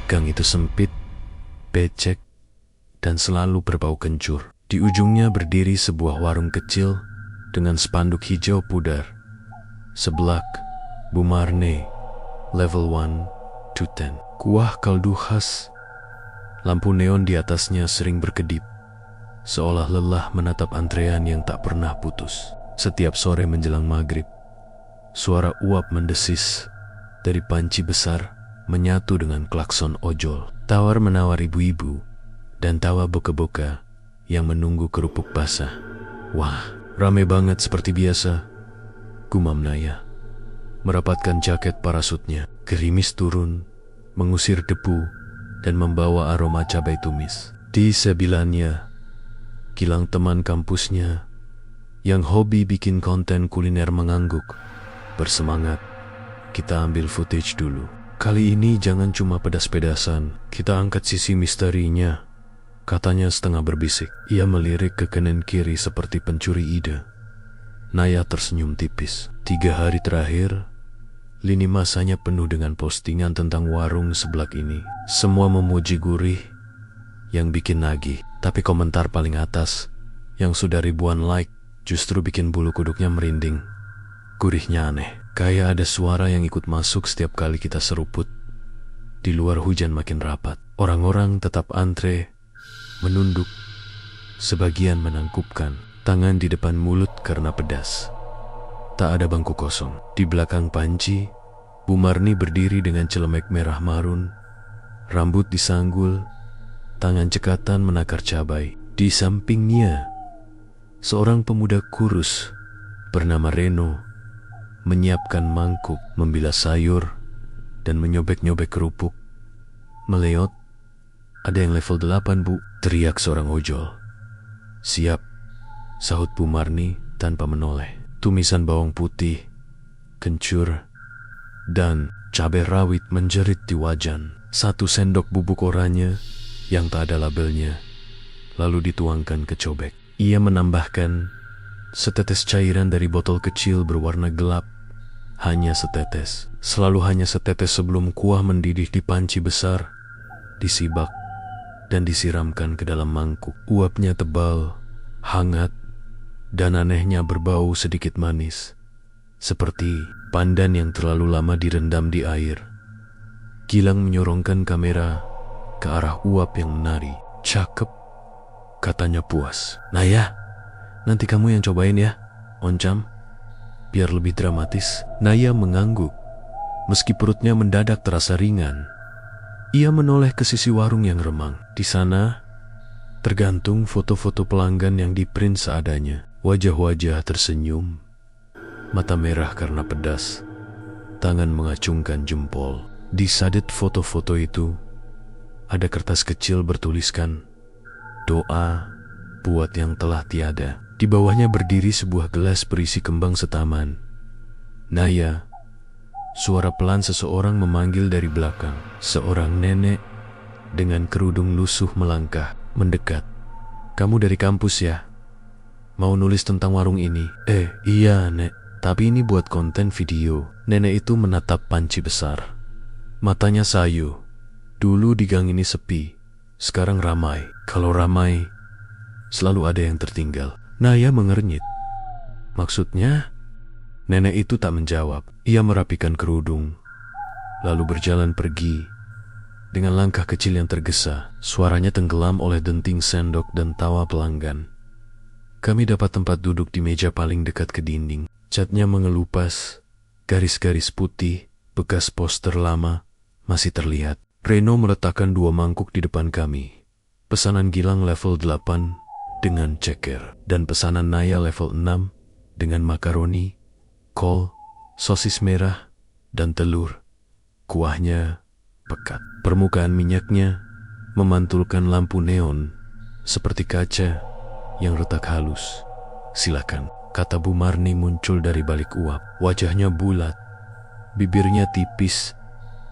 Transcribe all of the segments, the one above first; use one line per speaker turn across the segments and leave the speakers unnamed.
Gang itu sempit, becek, dan selalu berbau kencur. Di ujungnya berdiri sebuah warung kecil dengan spanduk hijau pudar. Seblak, Bu Marne, level 1 to 10. Kuah kaldu khas. Lampu neon di atasnya sering berkedip, seolah lelah menatap antrean yang tak pernah putus. Setiap sore menjelang maghrib, suara uap mendesis dari panci besar menyatu dengan klakson ojol. Tawar-menawar ibu-ibu dan tawa boka-boka yang menunggu kerupuk basah. Wah, rame banget seperti biasa, gumam Naya, merapatkan jaket parasutnya. Gerimis turun, mengusir debu dan membawa aroma cabai tumis. Di sebelahnya, Gilang teman kampusnya yang hobi bikin konten kuliner mengangguk. Bersemangat, kita ambil footage dulu. Kali ini jangan cuma pedas-pedasan, kita angkat sisi misterinya, katanya setengah berbisik. Ia melirik ke kanan kiri seperti pencuri ide. Naya tersenyum tipis. 3 hari terakhir, lini masanya penuh dengan postingan tentang warung seblak ini. Semua memuji gurih yang bikin nagih, tapi komentar paling atas yang sudah ribuan like justru bikin bulu kuduknya merinding. Gurihnya aneh, kayak ada suara yang ikut masuk setiap kali kita seruput. Di luar hujan makin rapat, orang-orang tetap antre, menunduk, sebagian menangkupkan tangan di depan mulut karena pedas. Tak ada bangku kosong. Di belakang panci, Bu Marni berdiri dengan celemek merah marun, rambut disanggul, tangan cekatan menakar cabai. Di sampingnya, seorang pemuda kurus bernama Reno menyiapkan mangkuk, membilas sayur, dan menyobek-nyobek kerupuk. Meleot, ada yang level 8 Bu, teriak seorang ojol. Siap, sahut Bu Marni tanpa menoleh. Tumisan bawang putih, kencur, dan cabai rawit menjerit di wajan. 1 sendok bubuk oranye yang tak ada labelnya, lalu dituangkan ke cobek. Ia menambahkan setetes cairan dari botol kecil berwarna gelap, hanya setetes. Selalu hanya setetes sebelum kuah mendidih di panci besar, disibak, dan disiramkan ke dalam mangkuk. Uapnya tebal, hangat, dan anehnya berbau sedikit manis, seperti pandan yang terlalu lama direndam di air. Gilang menyorongkan kamera ke arah uap yang menari. Cakep, katanya puas. Naya, nanti kamu yang cobain ya, oncam, biar lebih dramatis. Naya mengangguk, meski perutnya mendadak terasa ringan. Ia menoleh ke sisi warung yang remang. Di sana, tergantung foto-foto pelanggan yang diprint seadanya. Wajah-wajah tersenyum, mata merah karena pedas, tangan mengacungkan jempol. Di sadet foto-foto itu, ada kertas kecil bertuliskan, doa buat yang telah tiada. Di bawahnya berdiri sebuah gelas berisi kembang setaman. Naya, suara pelan seseorang memanggil dari belakang. Seorang nenek dengan kerudung lusuh melangkah, mendekat. Kamu dari kampus ya? Mau nulis tentang warung ini? Iya nek, tapi ini buat konten video. Nenek itu menatap panci besar. Matanya sayu. Dulu di gang ini sepi, sekarang ramai. Kalau ramai, selalu ada yang tertinggal. Naya mengernyit. Maksudnya? Nenek itu tak menjawab. Ia merapikan kerudung, lalu berjalan pergi dengan langkah kecil yang tergesa. Suaranya tenggelam oleh denting sendok dan tawa pelanggan. Kami dapat tempat duduk di meja paling dekat ke dinding. Catnya mengelupas, garis-garis putih, bekas poster lama masih terlihat. Reno meletakkan 2 mangkuk di depan kami. Pesanan Gilang level 8 dengan ceker, dan pesanan Naya level 6 dengan makaroni, kol, sosis merah, dan telur. Kuahnya pekat. Permukaan minyaknya memantulkan lampu neon seperti kaca yang retak halus. Silakan, kata Bu Marni muncul dari balik uap. Wajahnya bulat, bibirnya tipis,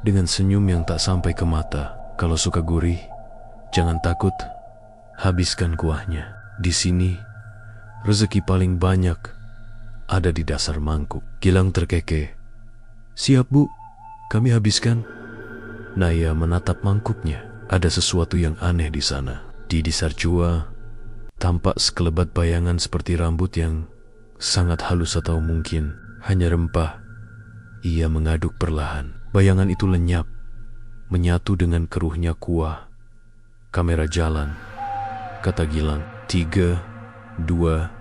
dengan senyum yang tak sampai ke mata. Kalau suka gurih, jangan takut, habiskan kuahnya. Di sini, rezeki paling banyak ada di dasar mangkuk. Gilang terkekeh. Siap Bu, kami habiskan. Naya menatap mangkuknya. Ada sesuatu yang aneh di sana. Di Disarjua, tampak sekelebat bayangan seperti rambut yang sangat halus atau mungkin hanya rempah. Ia mengaduk perlahan. Bayangan itu lenyap, menyatu dengan keruhnya kuah. Kamera jalan. Kata Gilang, 3, 2,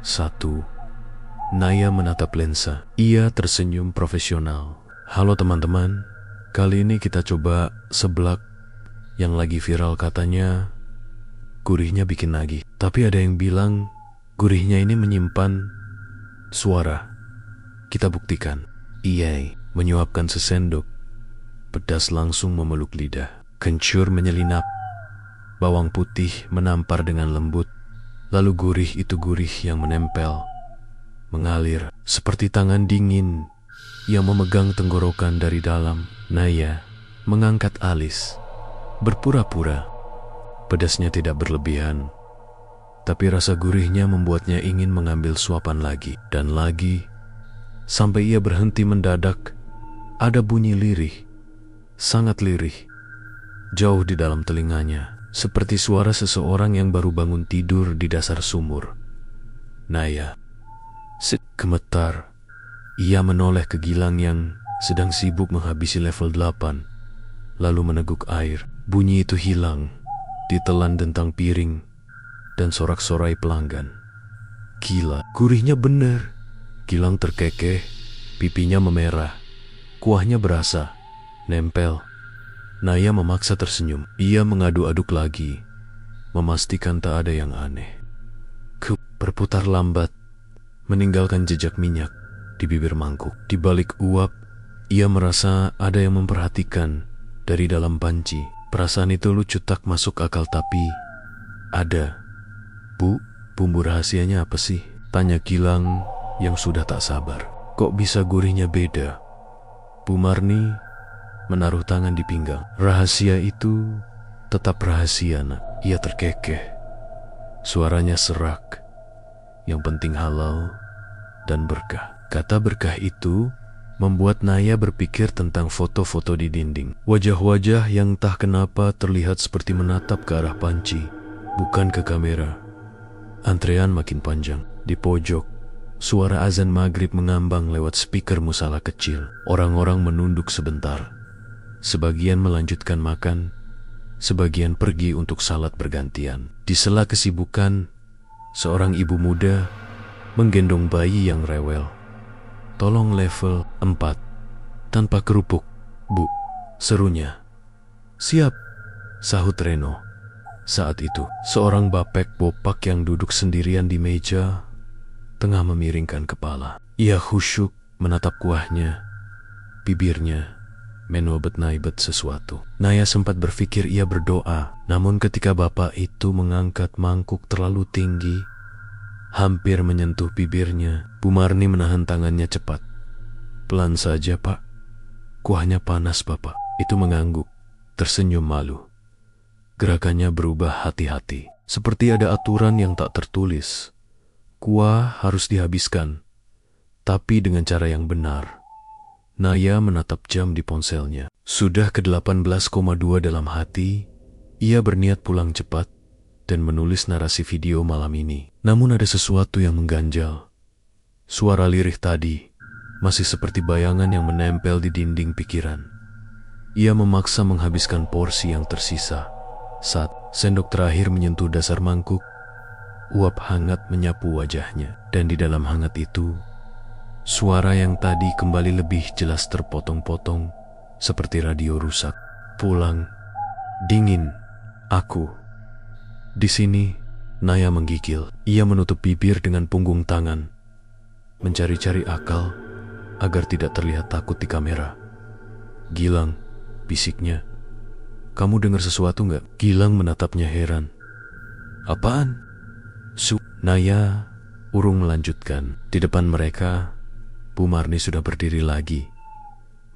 1. Naya menatap lensa. Ia tersenyum profesional. Halo teman-teman, kali ini kita coba seblak yang lagi viral, katanya gurihnya bikin nagih. Tapi ada yang bilang gurihnya ini menyimpan suara. Kita buktikan. Ia menyuapkan sesendok. Pedas langsung memeluk lidah. Kencur menyelinap. Bawang putih menampar dengan lembut. Lalu gurih itu gurih yang menempel, mengalir seperti tangan dingin yang memegang tenggorokan dari dalam. Naya mengangkat alis, berpura-pura. Pedasnya tidak berlebihan, tapi rasa gurihnya membuatnya ingin mengambil suapan lagi dan lagi, sampai ia berhenti mendadak. Ada bunyi lirih, sangat lirih, jauh di dalam telinganya, seperti suara seseorang yang baru bangun tidur di dasar sumur. Naya gemetar. Ia menoleh ke Gilang yang sedang sibuk menghabisi level 8, lalu meneguk air. Bunyi itu hilang, ditelan dentang piring dan sorak-sorai pelanggan. Gila, gurihnya bener. Gilang terkekeh, pipinya memerah. Kuahnya berasa, nempel. Naya memaksa tersenyum. Ia mengaduk-aduk lagi, memastikan tak ada yang aneh. Berputar lambat, meninggalkan jejak minyak di bibir mangkuk. Di balik uap, ia merasa ada yang memperhatikan dari dalam panci. Perasaan itu lucu tak masuk akal, tapi ada. Bu, bumbu rahasianya apa sih? Tanya Gilang yang sudah tak sabar. Kok bisa gurihnya beda? Bu Marni menaruh tangan di pinggang. Rahasia itu tetap rahasia, nak. Ia terkekeh. Suaranya serak. Yang penting halal dan berkah. Kata berkah itu membuat Naya berpikir tentang foto-foto di dinding. Wajah-wajah yang entah kenapa terlihat seperti menatap ke arah panci, bukan ke kamera. Antrean makin panjang. Di pojok, suara azan maghrib mengambang lewat speaker musala kecil. Orang-orang menunduk sebentar. Sebagian melanjutkan makan, sebagian pergi untuk salat bergantian. Di sela kesibukan, seorang ibu muda menggendong bayi yang rewel. Tolong level 4, tanpa kerupuk, Bu, serunya. Siap, sahut Reno. Saat itu, seorang bapek bopak yang duduk sendirian di meja, tengah memiringkan kepala. Ia khusyuk menatap kuahnya, bibirnya menobet-naibet sesuatu. Naya sempat berpikir ia berdoa, namun ketika bapak itu mengangkat mangkuk terlalu tinggi, hampir menyentuh bibirnya, Bu Marni menahan tangannya cepat. Pelan saja, Pak. Kuahnya panas, Bapak. Itu mengangguk, tersenyum malu. Gerakannya berubah hati-hati, seperti ada aturan yang tak tertulis. Kuah harus dihabiskan, tapi dengan cara yang benar. Naya menatap jam di ponselnya. Sudah ke-18,2 dalam hati. Ia berniat pulang cepat dan menulis narasi video malam ini. Namun ada sesuatu yang mengganjal. Suara lirih tadi masih seperti bayangan yang menempel di dinding pikiran. Ia memaksa menghabiskan porsi yang tersisa. Saat sendok terakhir menyentuh dasar mangkuk, uap hangat menyapu wajahnya. Dan di dalam hangat itu, suara yang tadi kembali lebih jelas terpotong-potong, seperti radio rusak. Pulang, dingin, aku. Di sini, Naya menggigil. Ia menutup bibir dengan punggung tangan, mencari-cari akal agar tidak terlihat takut di kamera. Gilang, bisiknya. Kamu dengar sesuatu nggak? Gilang menatapnya heran. Apaan? Naya urung melanjutkan. Di depan mereka, Bu Marni sudah berdiri lagi,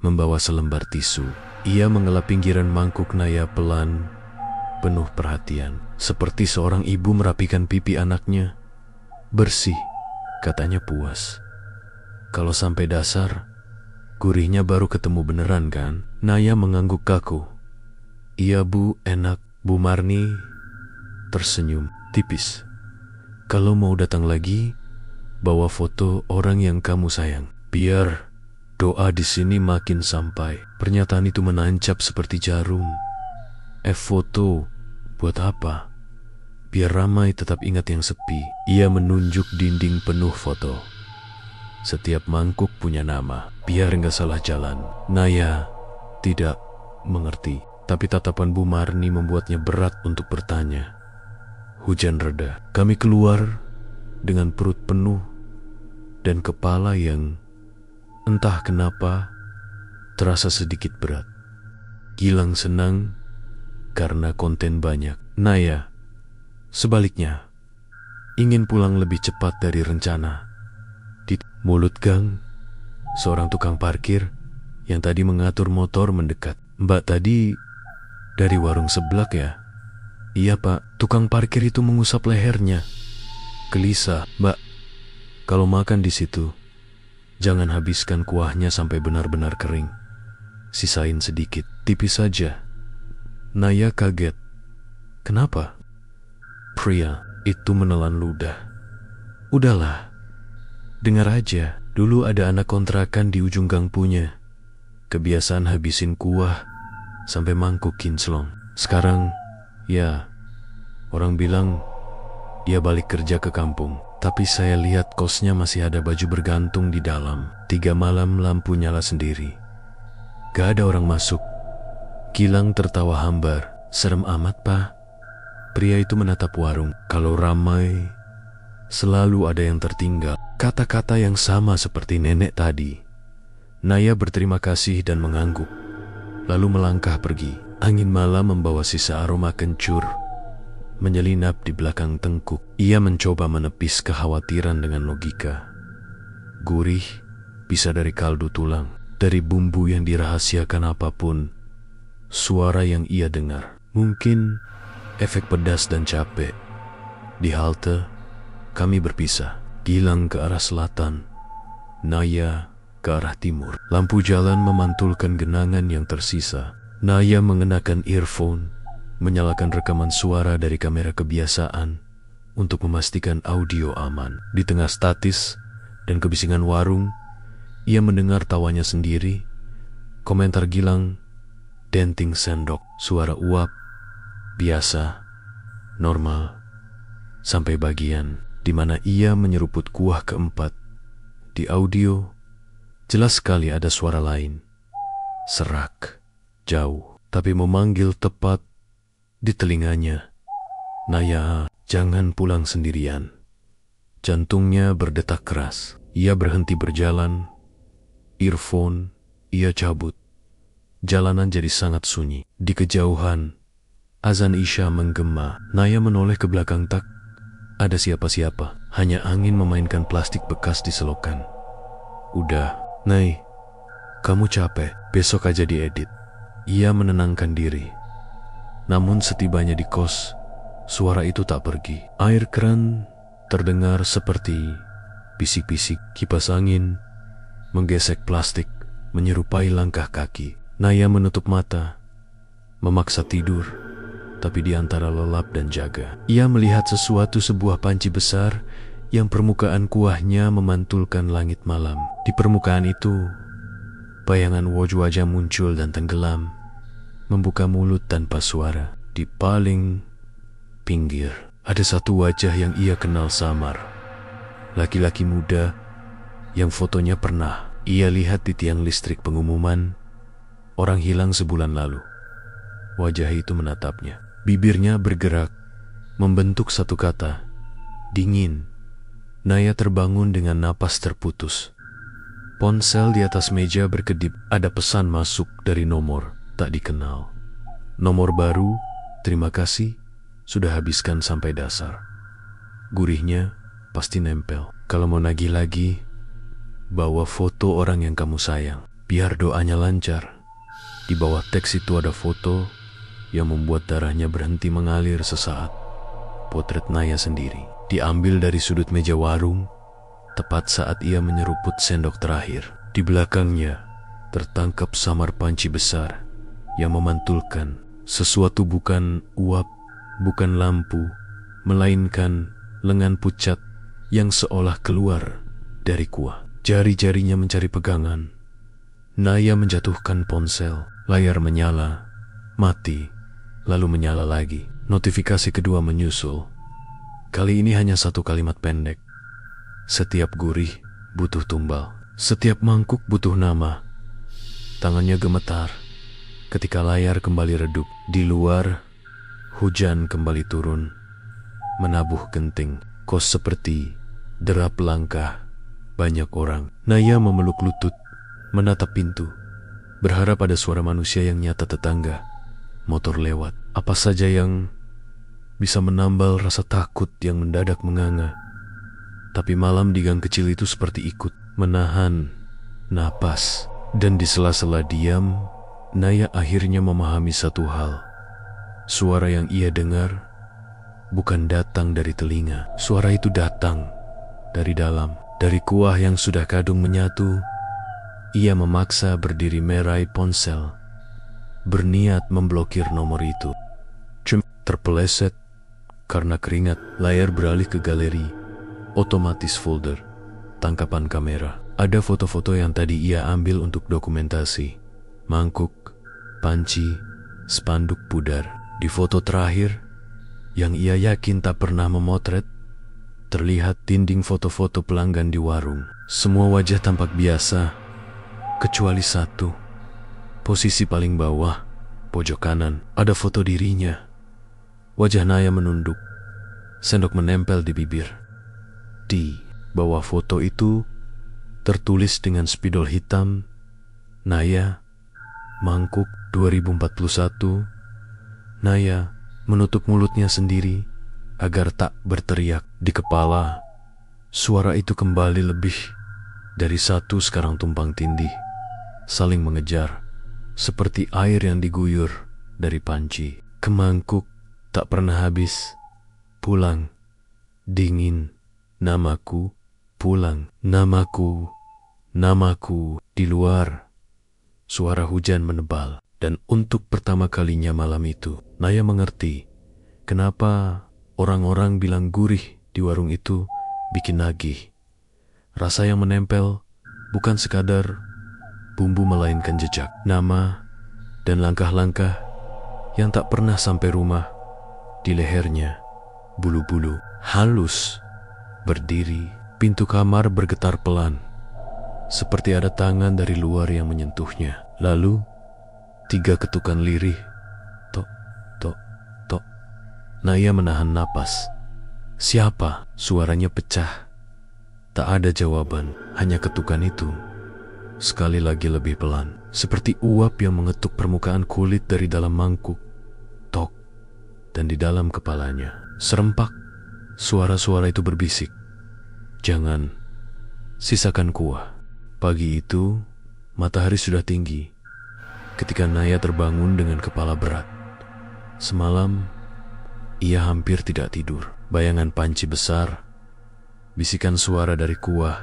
membawa selembar tisu. Ia mengelap pinggiran mangkuk Naya pelan, penuh perhatian, seperti seorang ibu merapikan pipi anaknya. Bersih, katanya puas. Kalau sampai dasar, Gurihnya baru ketemu beneran kan? Naya mengangguk kaku. Iya bu, enak. Bu Marni tersenyum tipis. Kalau mau datang lagi, bawa foto orang yang kamu sayang. Biar doa di sini makin sampai. Pernyataan itu menancap seperti jarum. Foto, buat apa? Biar ramai tetap ingat yang sepi. Ia menunjuk dinding penuh foto. Setiap mangkuk punya nama, biar nggak salah jalan. Naya tidak mengerti, tapi tatapan Bu Marni membuatnya berat untuk bertanya. Hujan reda, kami keluar dengan perut penuh dan kepala yang entah kenapa terasa sedikit berat. Gilang senang karena konten banyak. Naya, sebaliknya, ingin pulang lebih cepat dari rencana. Di mulut gang, seorang tukang parkir yang tadi mengatur motor mendekat. Mbak tadi dari warung seblak ya? Iya pak, tukang parkir itu mengusap lehernya. Gelisah, mbak, kalau makan di situ, jangan habiskan kuahnya sampai benar-benar kering. Sisain sedikit, tipis saja. Naya kaget. Kenapa? Pria itu menelan ludah. Udahlah, dengar aja. Dulu ada anak kontrakan di ujung gang punya. Kebiasaan habisin kuah sampai mangkuk kinclong. Sekarang, ya, orang bilang dia balik kerja ke kampung. Tapi saya lihat kosnya masih ada baju bergantung di dalam. 3 malam lampu nyala sendiri. Gak ada orang masuk. Gilang tertawa hambar. Serem amat, Pak. Pria itu menatap warung. Kalau ramai, selalu ada yang tertinggal. Kata-kata yang sama seperti nenek tadi. Naya berterima kasih dan mengangguk. Lalu melangkah pergi. Angin malam membawa sisa aroma kencur menyelinap di belakang tengkuk. Ia mencoba menepis kekhawatiran dengan logika. Gurih bisa dari kaldu tulang, dari bumbu yang dirahasiakan apapun. Suara yang ia dengar, mungkin efek pedas dan capek. Di halte, kami berpisah. Gilang ke arah selatan, Naya ke arah timur. Lampu jalan memantulkan genangan yang tersisa. Naya mengenakan earphone, menyalakan rekaman suara dari kamera kebiasaan untuk memastikan audio aman. Di tengah statis dan kebisingan warung, ia mendengar tawanya sendiri. Komentar Gilang, denting sendok, suara uap, biasa, normal, sampai bagian di mana ia menyeruput kuah keempat. Di audio, jelas sekali ada suara lain. Serak, jauh, tapi memanggil tepat di telinganya. Naya, jangan pulang sendirian. Jantungnya berdetak keras. Ia berhenti berjalan. Earphone ia cabut. Jalanan jadi sangat sunyi. Di kejauhan, azan Isya menggema. Naya menoleh ke belakang. Tak ada siapa-siapa. Hanya angin memainkan plastik bekas di selokan. Udah, Nay, kamu capek. Besok aja diedit. Ia menenangkan diri. Namun setibanya di kos, suara itu tak pergi. Air keran terdengar seperti bisik-bisik. Kipas angin menggesek plastik, menyerupai langkah kaki. Naya menutup mata, memaksa tidur, tapi di antara lelap dan jaga, ia melihat sebuah panci besar yang permukaan kuahnya memantulkan langit malam. Di permukaan itu, bayangan wajah muncul dan tenggelam, membuka mulut tanpa suara. Di paling pinggir, ada satu wajah yang ia kenal samar. Laki-laki muda yang fotonya pernah ia lihat di tiang listrik pengumuman orang hilang sebulan lalu. Wajah itu menatapnya. Bibirnya bergerak, membentuk satu kata, dingin. Naya terbangun dengan napas terputus. Ponsel di atas meja berkedip. Ada pesan masuk dari nomor tak dikenal. Nomor baru, terima kasih, sudah habiskan sampai dasar. Gurihnya pasti nempel. Kalau mau nagih lagi, bawa foto orang yang kamu sayang, biar doanya lancar. Di bawah teks itu ada foto yang membuat darahnya berhenti mengalir sesaat. Potret Naya sendiri, diambil dari sudut meja warung, tepat saat ia menyeruput sendok terakhir. Di belakangnya, tertangkap samar panci besar yang memantulkan sesuatu, bukan uap, bukan lampu, melainkan lengan pucat yang seolah keluar dari kuah. Jari-jarinya mencari pegangan. Naya menjatuhkan ponsel. Layar menyala, mati, lalu menyala lagi. Notifikasi kedua menyusul. Kali ini hanya satu kalimat pendek. Setiap gurih butuh tumbal. Setiap mangkuk butuh nama. Tangannya gemetar ketika layar kembali redup. Di luar, hujan kembali turun, menabuh genting. Kos seperti derap langkah banyak orang. Naya memeluk lutut, menatap pintu, berharap ada suara manusia yang nyata. Tetangga, motor lewat, apa saja yang bisa menambal rasa takut yang mendadak menganga. Tapi malam di gang kecil itu seperti ikut menahan napas. Dan di sela-sela diam, Naya akhirnya memahami satu hal. Suara yang ia dengar bukan datang dari telinga. Suara itu datang dari dalam. Dari kuah yang sudah kadung menyatu, ia memaksa berdiri merai ponsel, berniat memblokir nomor itu. Terpeleset karena keringat, layar beralih ke galeri, otomatis folder, tangkapan kamera. Ada foto-foto yang tadi ia ambil untuk dokumentasi. Mangkuk, panci, spanduk pudar. Di foto terakhir, yang ia yakin tak pernah memotret, terlihat dinding foto-foto pelanggan di warung. Semua wajah tampak biasa, kecuali satu. Posisi paling bawah, pojok kanan, ada foto dirinya. Wajah Naya menunduk, sendok menempel di bibir. Di bawah foto itu tertulis dengan spidol hitam, Naya, mangkuk 2041. Naya menutup mulutnya sendiri agar tak berteriak. Di kepala, suara itu kembali lebih dari satu sekarang tumpang tindih, saling mengejar, seperti air yang diguyur dari panci. Ke mangkuk tak pernah habis. Pulang, dingin, namaku, pulang, namaku, namaku. Di luar, suara hujan menebal. Dan untuk pertama kalinya malam itu, Naya mengerti kenapa orang-orang bilang gurih di warung itu bikin nagih. Rasa yang menempel bukan sekadar bumbu, melainkan jejak, nama, dan langkah-langkah yang tak pernah sampai rumah. Di lehernya, bulu-bulu halus berdiri. Pintu kamar bergetar pelan, seperti ada tangan dari luar yang menyentuhnya. Lalu, 3 ketukan lirih. Tok, tok, tok. Naya menahan napas. Siapa? Suaranya pecah. Tak ada jawaban, hanya ketukan itu. Sekali lagi lebih pelan, seperti uap yang mengetuk permukaan kulit dari dalam mangkuk. Tok. Dan di dalam kepalanya, serempak, suara-suara itu berbisik. Jangan, sisakan kuah. Pagi itu, matahari sudah tinggi ketika Naya terbangun dengan kepala berat. Semalam, ia hampir tidak tidur. Bayangan panci besar, bisikan suara dari kuah,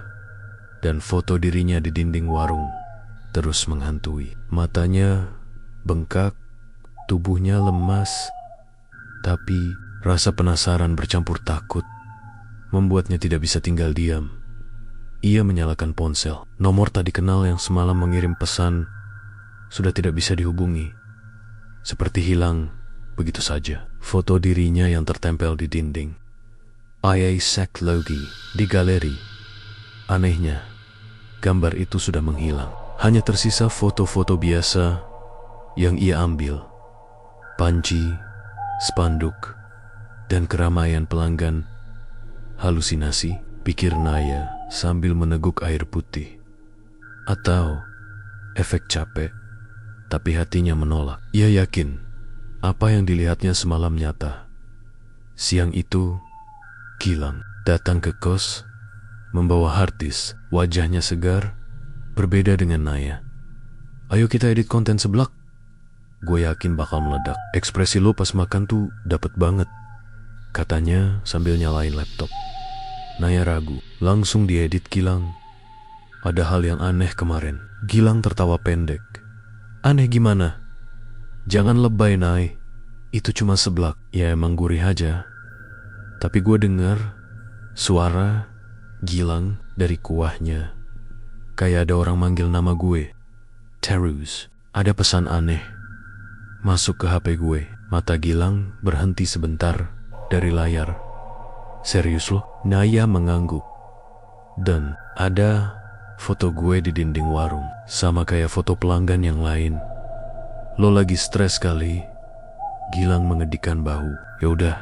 dan foto dirinya di dinding warung terus menghantui. Matanya bengkak, tubuhnya lemas, tapi rasa penasaran bercampur takut membuatnya tidak bisa tinggal diam. Ia menyalakan ponsel. Nomor tak dikenal yang semalam mengirim pesan sudah tidak bisa dihubungi, seperti hilang begitu saja. Foto dirinya yang tertempel di dinding. Ia Saklogi di galeri. Anehnya, gambar itu sudah menghilang. Hanya tersisa foto-foto biasa yang ia ambil. Panci, spanduk, dan keramaian pelanggan. Halusinasi, pikir Naya sambil meneguk air putih. Atau efek capek, tapi hatinya menolak. Ia yakin apa yang dilihatnya semalam nyata. Siang itu, Gilang datang ke kos, membawa hard disk. Wajahnya segar, berbeda dengan Naya. Ayo kita edit konten seblak. Gue yakin bakal meledak. Ekspresi lo pas makan tuh dapet banget, katanya sambil nyalain laptop. Naya ragu. Langsung diedit Gilang. Ada hal yang aneh kemarin. Gilang tertawa pendek. Aneh gimana? Jangan lebay, Nay. Itu cuma seblak. Ya emang gurih aja. Tapi gue dengar suara Gilang dari kuahnya. Kayak ada orang manggil nama gue. Terus, ada pesan aneh masuk ke HP gue. Mata Gilang berhenti sebentar dari layar. Serius lo? Naya mengangguk. Dan ada foto gue di dinding warung. Sama kayak foto pelanggan yang lain. Lo lagi stres kali? Gilang mengedikkan bahu. Yaudah,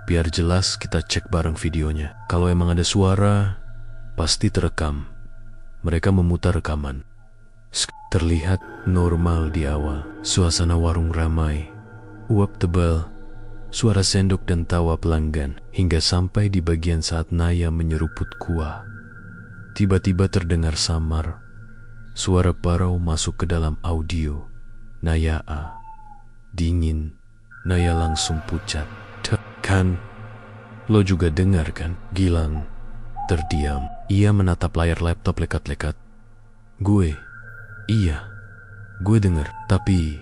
biar jelas kita cek bareng videonya. Kalau emang ada suara, pasti terekam. Mereka memutar rekaman. Terlihat normal di awal. Suasana warung ramai. Uap tebal, suara sendok dan tawa pelanggan. Hingga sampai di bagian saat Naya menyeruput kuah. Tiba-tiba terdengar samar. Suara parau masuk ke dalam audio. Naya A. Dingin. Naya langsung pucat. Kan, lo juga dengar kan? Gilang terdiam. Ia menatap layar laptop lekat-lekat. Iya, gue dengar. Tapi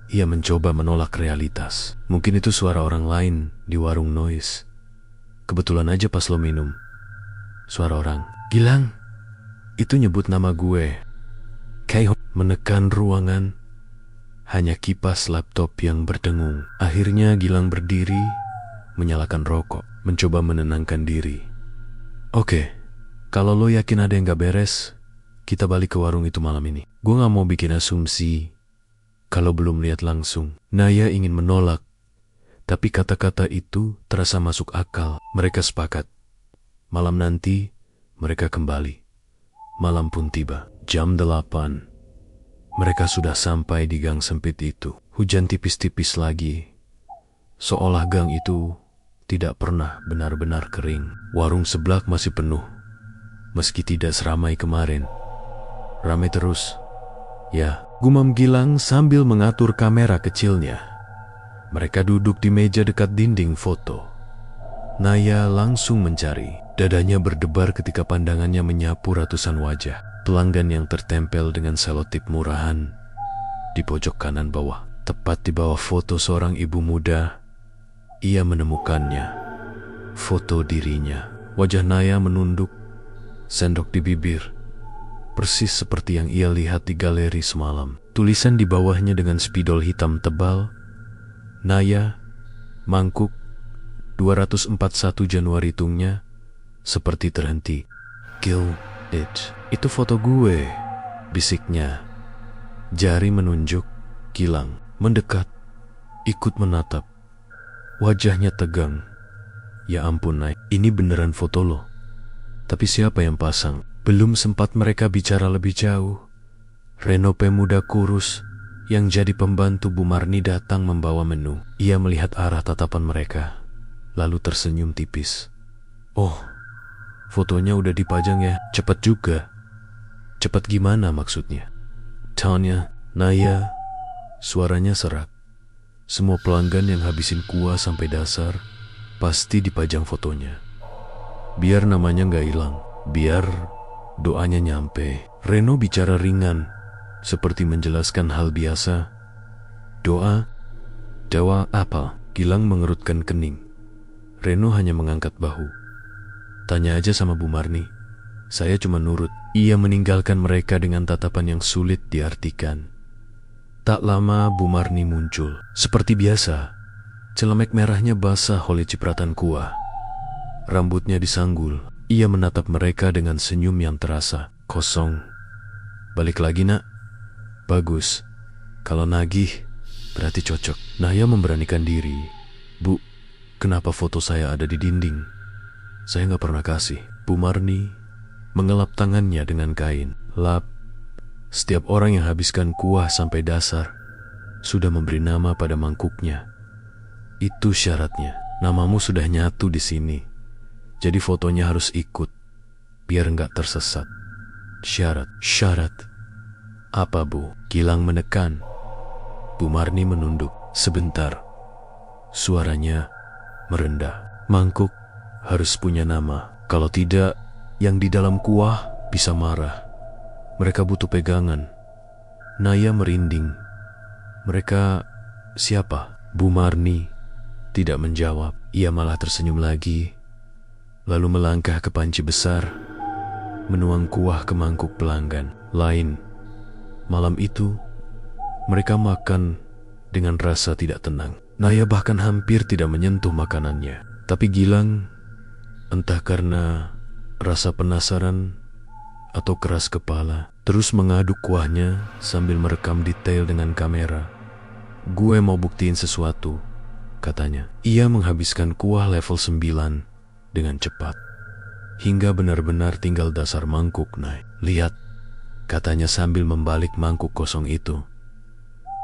ia mencoba menolak realitas. Mungkin itu suara orang lain di warung noise. Kebetulan aja pas lo minum. Suara orang. Gilang, itu nyebut nama gue. Kayak menekan ruangan. Hanya kipas laptop yang berdengung. Akhirnya Gilang berdiri, menyalakan rokok, mencoba menenangkan diri. Oke, kalau lo yakin ada yang gak beres, kita balik ke warung itu malam ini. Gue gak mau bikin asumsi kalau belum lihat langsung. Naya ingin menolak, tapi kata-kata itu terasa masuk akal. Mereka sepakat. Malam nanti, mereka kembali. Malam pun tiba. Jam 8. Mereka sudah sampai di gang sempit itu. Hujan tipis-tipis lagi. Seolah gang itu tidak pernah benar-benar kering. Warung sebelah masih penuh. Meski tidak seramai kemarin. Ramai terus. Ya, gumam Gilang sambil mengatur kamera kecilnya. Mereka duduk di meja dekat dinding foto. Naya langsung mencari. Dadanya berdebar ketika pandangannya menyapu ratusan wajah. Pelanggan yang tertempel dengan selotip murahan di pojok kanan bawah. Tepat di bawah foto seorang ibu muda, ia menemukannya. Foto dirinya. Wajah Naya menunduk, sendok di bibir. Persis seperti yang ia lihat di galeri semalam. Tulisan di bawahnya dengan spidol hitam tebal. Naya, mangkuk, 241 Januari tungnya, seperti terhenti. Kill it. Itu foto gue, bisiknya. Jari menunjuk. Gilang mendekat, ikut menatap. Wajahnya tegang. Ya ampun, Nay, ini beneran foto lo. Tapi siapa yang pasang? Belum sempat mereka bicara lebih jauh, Reno pemuda kurus yang jadi pembantu Bu Marni datang membawa menu. Ia melihat arah tatapan mereka, lalu tersenyum tipis. Oh, fotonya udah dipajang ya? Cepat juga. Cepat gimana maksudnya? Tanya, Naya, suaranya serak. Semua pelanggan yang habisin kuah sampai dasar pasti dipajang fotonya. Biar namanya gak hilang, biar doanya nyampe. Reno bicara ringan, seperti menjelaskan hal biasa. Doa? Doa apa? Gilang mengerutkan kening. Reno hanya mengangkat bahu. Tanya aja sama Bu Marni. Saya cuma nurut. Ia meninggalkan mereka dengan tatapan yang sulit diartikan. Tak lama Bu Marni muncul. Seperti biasa, celemek merahnya basah oleh cipratan kuah. Rambutnya disanggul. Ia menatap mereka dengan senyum yang terasa kosong. Balik lagi, Nak? Bagus. Kalau nagih, berarti cocok. Naya memberanikan diri. Bu, kenapa foto saya ada di dinding? Saya gak pernah kasih. Bu Marni mengelap tangannya dengan kain. Lap, setiap orang yang habiskan kuah sampai dasar sudah memberi nama pada mangkuknya. Itu syaratnya. Namamu sudah nyatu di sini. Jadi fotonya harus ikut, biar nggak tersesat. Syarat. Apa, Bu? Gilang menekan. Bu Marni menunduk. Sebentar. Suaranya merendah. Mangkuk harus punya nama. Kalau tidak, yang di dalam kuah bisa marah. Mereka butuh pegangan. Naya merinding. Mereka siapa? Bu Marni tidak menjawab. Ia malah tersenyum lagi, lalu melangkah ke panci besar, menuang kuah ke mangkuk pelanggan lain. Malam itu, mereka makan dengan rasa tidak tenang. Naya bahkan hampir tidak menyentuh makanannya. Tapi Gilang, entah karena rasa penasaran atau keras kepala, terus mengaduk kuahnya sambil merekam detail dengan kamera. "Gue mau buktiin sesuatu," katanya. Ia menghabiskan kuah level 9 dengan cepat, hingga benar-benar tinggal dasar mangkuk. "Nay, lihat," katanya sambil membalik mangkuk kosong itu.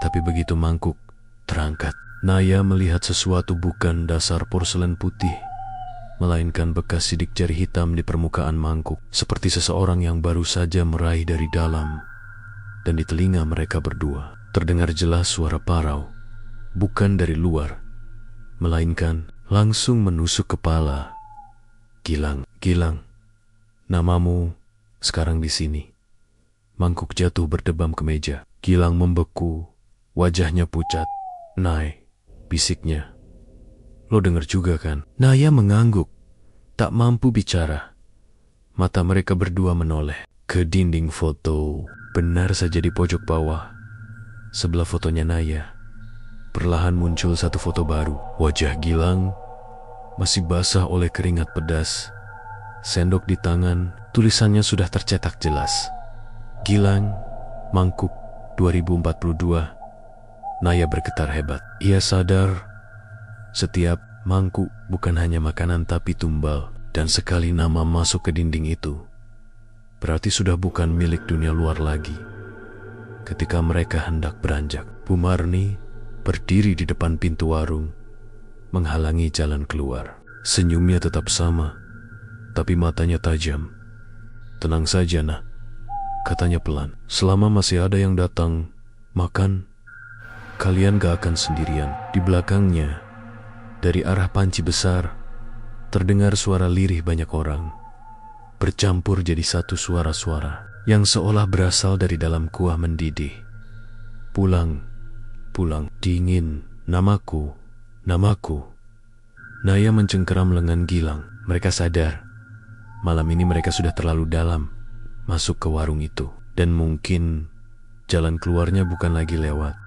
Tapi begitu mangkuk terangkat, Naya melihat sesuatu, bukan dasar porselen putih, melainkan bekas sidik jari hitam di permukaan mangkuk, seperti seseorang yang baru saja meraih dari dalam. Dan di telinga mereka berdua terdengar jelas suara parau, bukan dari luar, melainkan langsung menusuk kepala. "Gilang, Gilang, namamu sekarang di sini." Mangkuk jatuh berdebam ke meja. Gilang membeku, wajahnya pucat. "Nay," bisiknya, "lo dengar juga kan?" Naya mengangguk, tak mampu bicara. Mata mereka berdua menoleh ke dinding foto. Benar saja di pojok bawah, sebelah fotonya Naya, perlahan muncul satu foto baru. Wajah Gilang masih basah oleh keringat pedas. Sendok di tangan, tulisannya sudah tercetak jelas. "Gilang, Mangkuk 2042. Naya bergetar hebat. Ia sadar setiap mangkuk bukan hanya makanan tapi tumbal. Dan sekali nama masuk ke dinding itu, berarti sudah bukan milik dunia luar lagi. Ketika mereka hendak beranjak, Bu Marni berdiri di depan pintu warung, menghalangi jalan keluar. Senyumnya tetap sama, tapi matanya tajam. "Tenang saja, Nak," katanya pelan. "Selama masih ada yang datang makan, kalian gak akan sendirian." Di belakangnya, dari arah panci besar, terdengar suara lirih banyak orang, bercampur jadi satu suara-suara yang seolah berasal dari dalam kuah mendidih. "Pulang, pulang, dingin, namaku, namaku." Naya mencengkeram lengan Gilang. Mereka sadar, malam ini mereka sudah terlalu dalam masuk ke warung itu. Dan mungkin jalan keluarnya bukan lagi lewat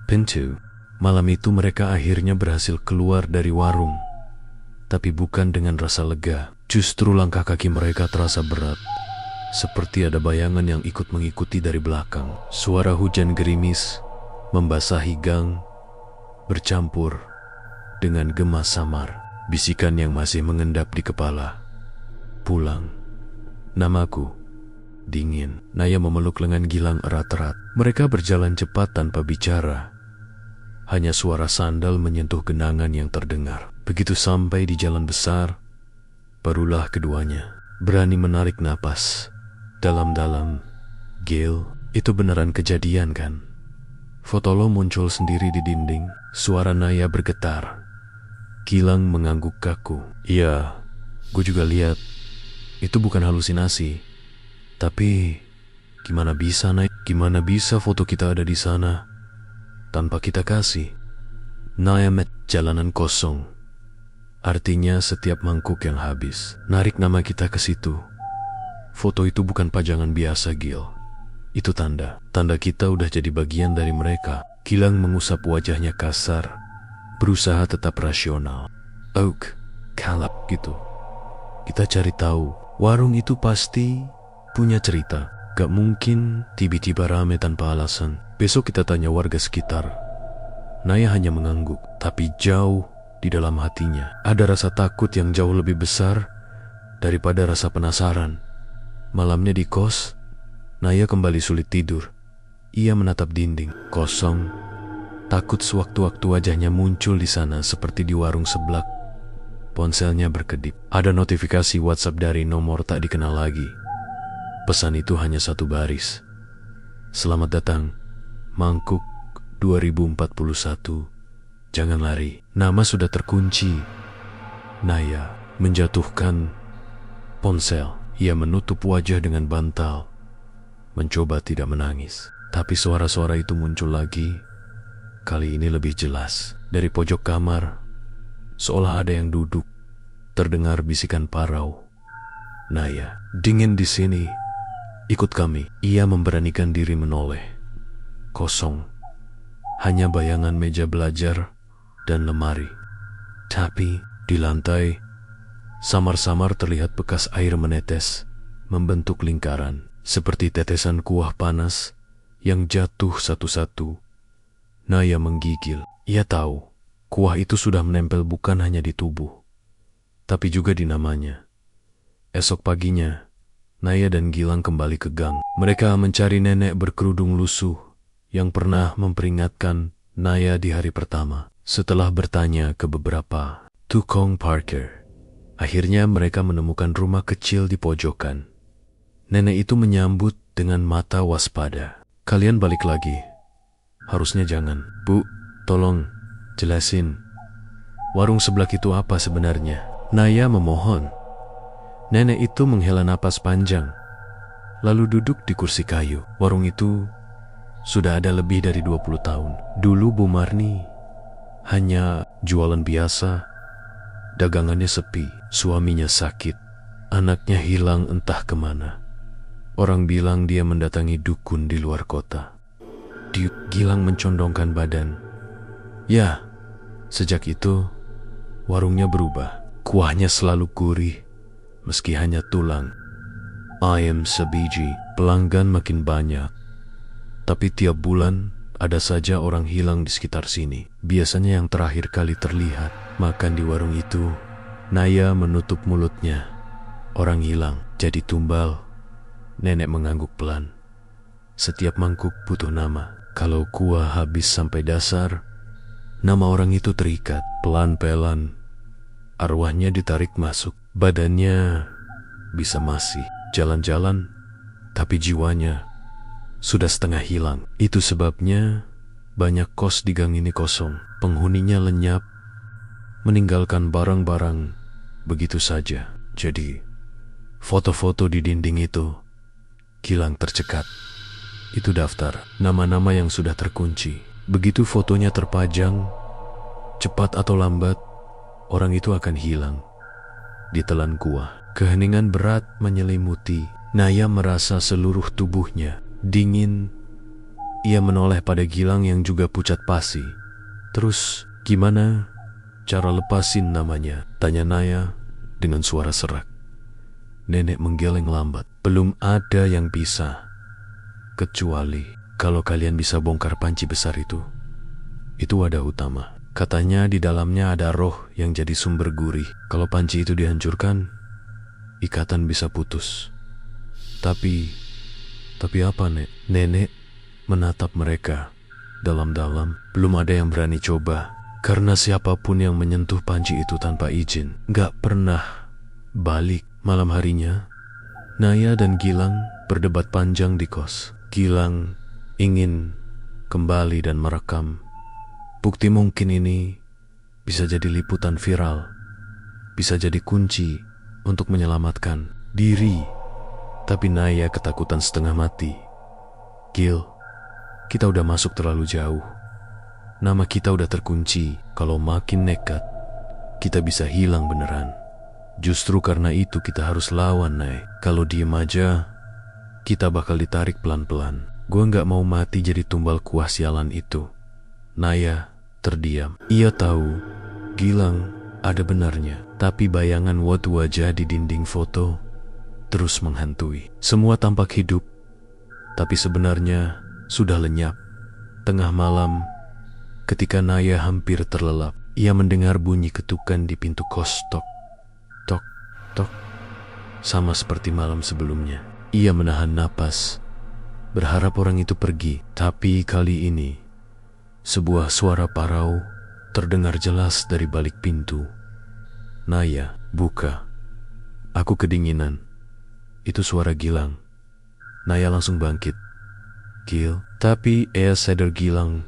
pintu. Malam itu mereka akhirnya berhasil keluar dari warung, tapi bukan dengan rasa lega. Justru langkah kaki mereka terasa berat, seperti ada bayangan yang ikut mengikuti dari belakang. Suara hujan gerimis membasahi gang, bercampur dengan gema samar, bisikan yang masih mengendap di kepala. "Pulang, namaku, dingin." Naya memeluk lengan Gilang erat-erat. Mereka berjalan cepat tanpa bicara. Hanya suara sandal menyentuh genangan yang terdengar. Begitu sampai di jalan besar, barulah keduanya berani menarik napas dalam-dalam. "Gil, itu beneran kejadian kan?" Foto lo muncul sendiri di dinding. Suara Naya bergetar. Gilang mengangguk kaku. "Iya, gue juga lihat. Itu bukan halusinasi. Tapi gimana bisa, Nay? Gimana bisa foto kita ada di sana tanpa kita kasih?" Naya met jalanan kosong. Artinya setiap mangkuk yang habis narik nama kita ke situ. Foto itu bukan pajangan biasa, Gil. Itu tanda kita udah jadi bagian dari mereka. Gilang mengusap wajahnya kasar, berusaha tetap rasional. "Oak, kalap gitu. Kita cari tahu. Warung itu pasti punya cerita. Gak mungkin tiba-tiba rame tanpa alasan. Besok kita tanya warga sekitar." Naya hanya mengangguk, tapi jauh di dalam hatinya ada rasa takut yang jauh lebih besar daripada rasa penasaran. Malamnya di kos, Naya kembali sulit tidur. Ia menatap dinding kosong, takut sewaktu-waktu wajahnya muncul di sana seperti di warung seblak. Ponselnya berkedip. Ada notifikasi WhatsApp dari nomor tak dikenal lagi. Pesan itu hanya satu baris. "Selamat datang, Mangkuk 2041. Jangan lari." Nama sudah terkunci. Naya menjatuhkan ponsel. Ia menutup wajah dengan bantal, mencoba tidak menangis. Tapi suara-suara itu muncul lagi, kali ini lebih jelas. Dari pojok kamar, seolah ada yang duduk, terdengar bisikan parau. "Naya, dingin di sini. Ikut kami." Ia memberanikan diri menoleh. Kosong. Hanya bayangan meja belajar dan lemari. Tapi di lantai, samar-samar terlihat bekas air menetes, membentuk lingkaran, seperti tetesan kuah panas yang jatuh satu-satu. Naya menggigil. Ia tahu, kuah itu sudah menempel bukan hanya di tubuh, tapi juga di namanya. Esok paginya, Naya dan Gilang kembali ke gang. Mereka mencari nenek berkerudung lusuh yang pernah memperingatkan Naya di hari pertama. Setelah bertanya ke beberapa tukang parkir, akhirnya mereka menemukan rumah kecil di pojokan. Nenek itu menyambut dengan mata waspada. "Kalian balik lagi." "Harusnya jangan." "Bu, tolong jelasin. Warung sebelah itu apa sebenarnya?" Naya memohon. Nenek itu menghela napas panjang, lalu duduk di kursi kayu. "Warung itu sudah ada lebih dari 20 tahun. Dulu Bu Marni hanya jualan biasa. Dagangannya sepi. Suaminya sakit. Anaknya hilang entah kemana. Orang bilang dia mendatangi dukun di luar kota." Gilang mencondongkan badan. "Ya, sejak itu warungnya berubah. Kuahnya selalu gurih, meski hanya tulang. Ayam sebiji, pelanggan makin banyak. Tapi tiap bulan ada saja orang hilang di sekitar sini. Biasanya yang terakhir kali terlihat makan di warung itu." Naya menutup mulutnya. "Orang hilang jadi tumbal." Nenek mengangguk pelan. "Setiap mangkuk butuh nama. Kalau kuah habis sampai dasar, nama orang itu terikat. Pelan-pelan arwahnya ditarik masuk. Badannya bisa masih jalan-jalan, tapi jiwanya sudah setengah hilang. Itu sebabnya banyak kos di gang ini kosong. Penghuninya lenyap, meninggalkan barang-barang begitu saja. Jadi, foto-foto di dinding itu Gilang tercekat. Itu daftar nama-nama yang sudah terkunci. Begitu fotonya terpajang, cepat atau lambat, orang itu akan hilang. Ditelan kuah. Keheningan berat menyelimuti. Naya merasa seluruh tubuhnya dingin. Ia menoleh pada Gilang yang juga pucat pasi. "Terus gimana cara lepasin namanya?" tanya Naya dengan suara serak. Nenek menggeleng lambat. "Belum ada yang bisa. Kecuali kalau kalian bisa bongkar panci besar itu. Itu wadah utama. Katanya di dalamnya ada roh yang jadi sumber gurih. Kalau panci itu dihancurkan, ikatan bisa putus." Tapi apa, Nek?" Nenek menatap mereka dalam-dalam. "Belum ada yang berani coba. Karena siapapun yang menyentuh panci itu tanpa izin gak pernah balik." Malam harinya, Naya dan Gilang berdebat panjang di kos. Gilang ingin kembali dan merekam. Bukti mungkin ini bisa jadi liputan viral, bisa jadi kunci untuk menyelamatkan diri. Tapi Naya ketakutan setengah mati. "Gil, kita udah masuk terlalu jauh. Nama kita udah terkunci. Kalau makin nekat, kita bisa hilang beneran. Justru karena itu kita harus lawan, Nay. Kalau diem aja, kita bakal ditarik pelan-pelan. Gue gak mau mati jadi tumbal kuah sialan itu." Naya terdiam. Ia tahu Gilang ada benarnya, tapi bayangan wajah di dinding foto terus menghantui. Semua tampak hidup, tapi sebenarnya sudah lenyap. Tengah malam, ketika Naya hampir terlelap, ia mendengar bunyi ketukan di pintu kos. Tok, tok, tok. Sama seperti malam sebelumnya. Ia menahan napas, berharap orang itu pergi. Tapi kali ini, sebuah suara parau terdengar jelas dari balik pintu. "Naya, buka. Aku kedinginan." Itu suara Gilang. Naya langsung bangkit. "Gil." Tapi ia sadar Gilang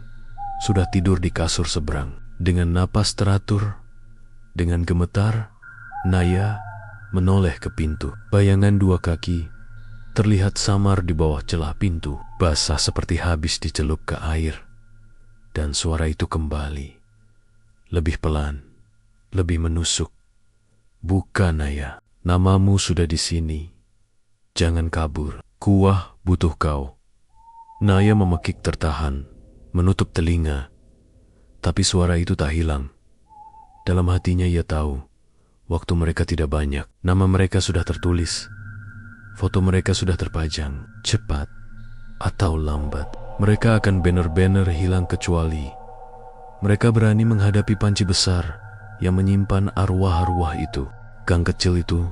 sudah tidur di kasur seberang. Dengan napas teratur, dengan gemetar, Naya menoleh ke pintu. Bayangan dua kaki terlihat samar di bawah celah pintu, basah seperti habis dicelup ke air. Dan suara itu kembali, lebih pelan, lebih menusuk. Bukan, Naya, namamu sudah di sini. Jangan kabur, Kuah butuh kau. Naya memekik tertahan, menutup telinga. Tapi suara itu tak hilang. Dalam hatinya ia tahu, waktu mereka tidak banyak. Nama mereka sudah tertulis. Foto mereka sudah terpajang. Cepat atau lambat, mereka akan benar-benar hilang kecuali mereka berani menghadapi panci besar yang menyimpan arwah-arwah itu. Gang kecil itu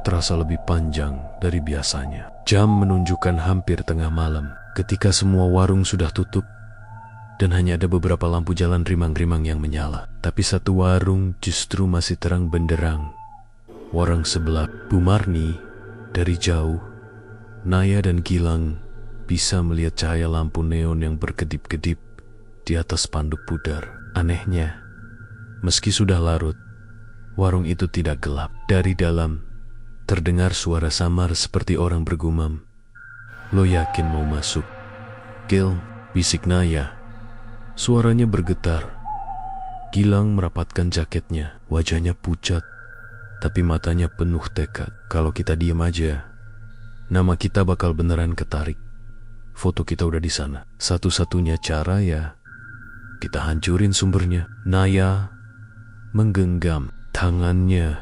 terasa lebih panjang dari biasanya. Jam menunjukkan hampir tengah malam ketika semua warung sudah tutup dan hanya ada beberapa lampu jalan rimang-rimang yang menyala. Tapi satu warung justru masih terang benderang. Warung sebelah Bu Marni. Dari jauh, Naya dan Gilang bisa melihat cahaya lampu neon yang berkedip-kedip di atas spanduk pudar. Anehnya, meski sudah larut, warung itu tidak gelap. Dari dalam, terdengar suara samar seperti orang bergumam. Lo yakin mau masuk? Gil, bisik Naya. Suaranya bergetar. Gilang merapatkan jaketnya, wajahnya pucat, tapi matanya penuh tekad. Kalau kita diam aja, nama kita bakal beneran ketarik. Foto kita udah di sana. Satu-satunya cara ya, kita hancurin sumbernya. Naya menggenggam tangannya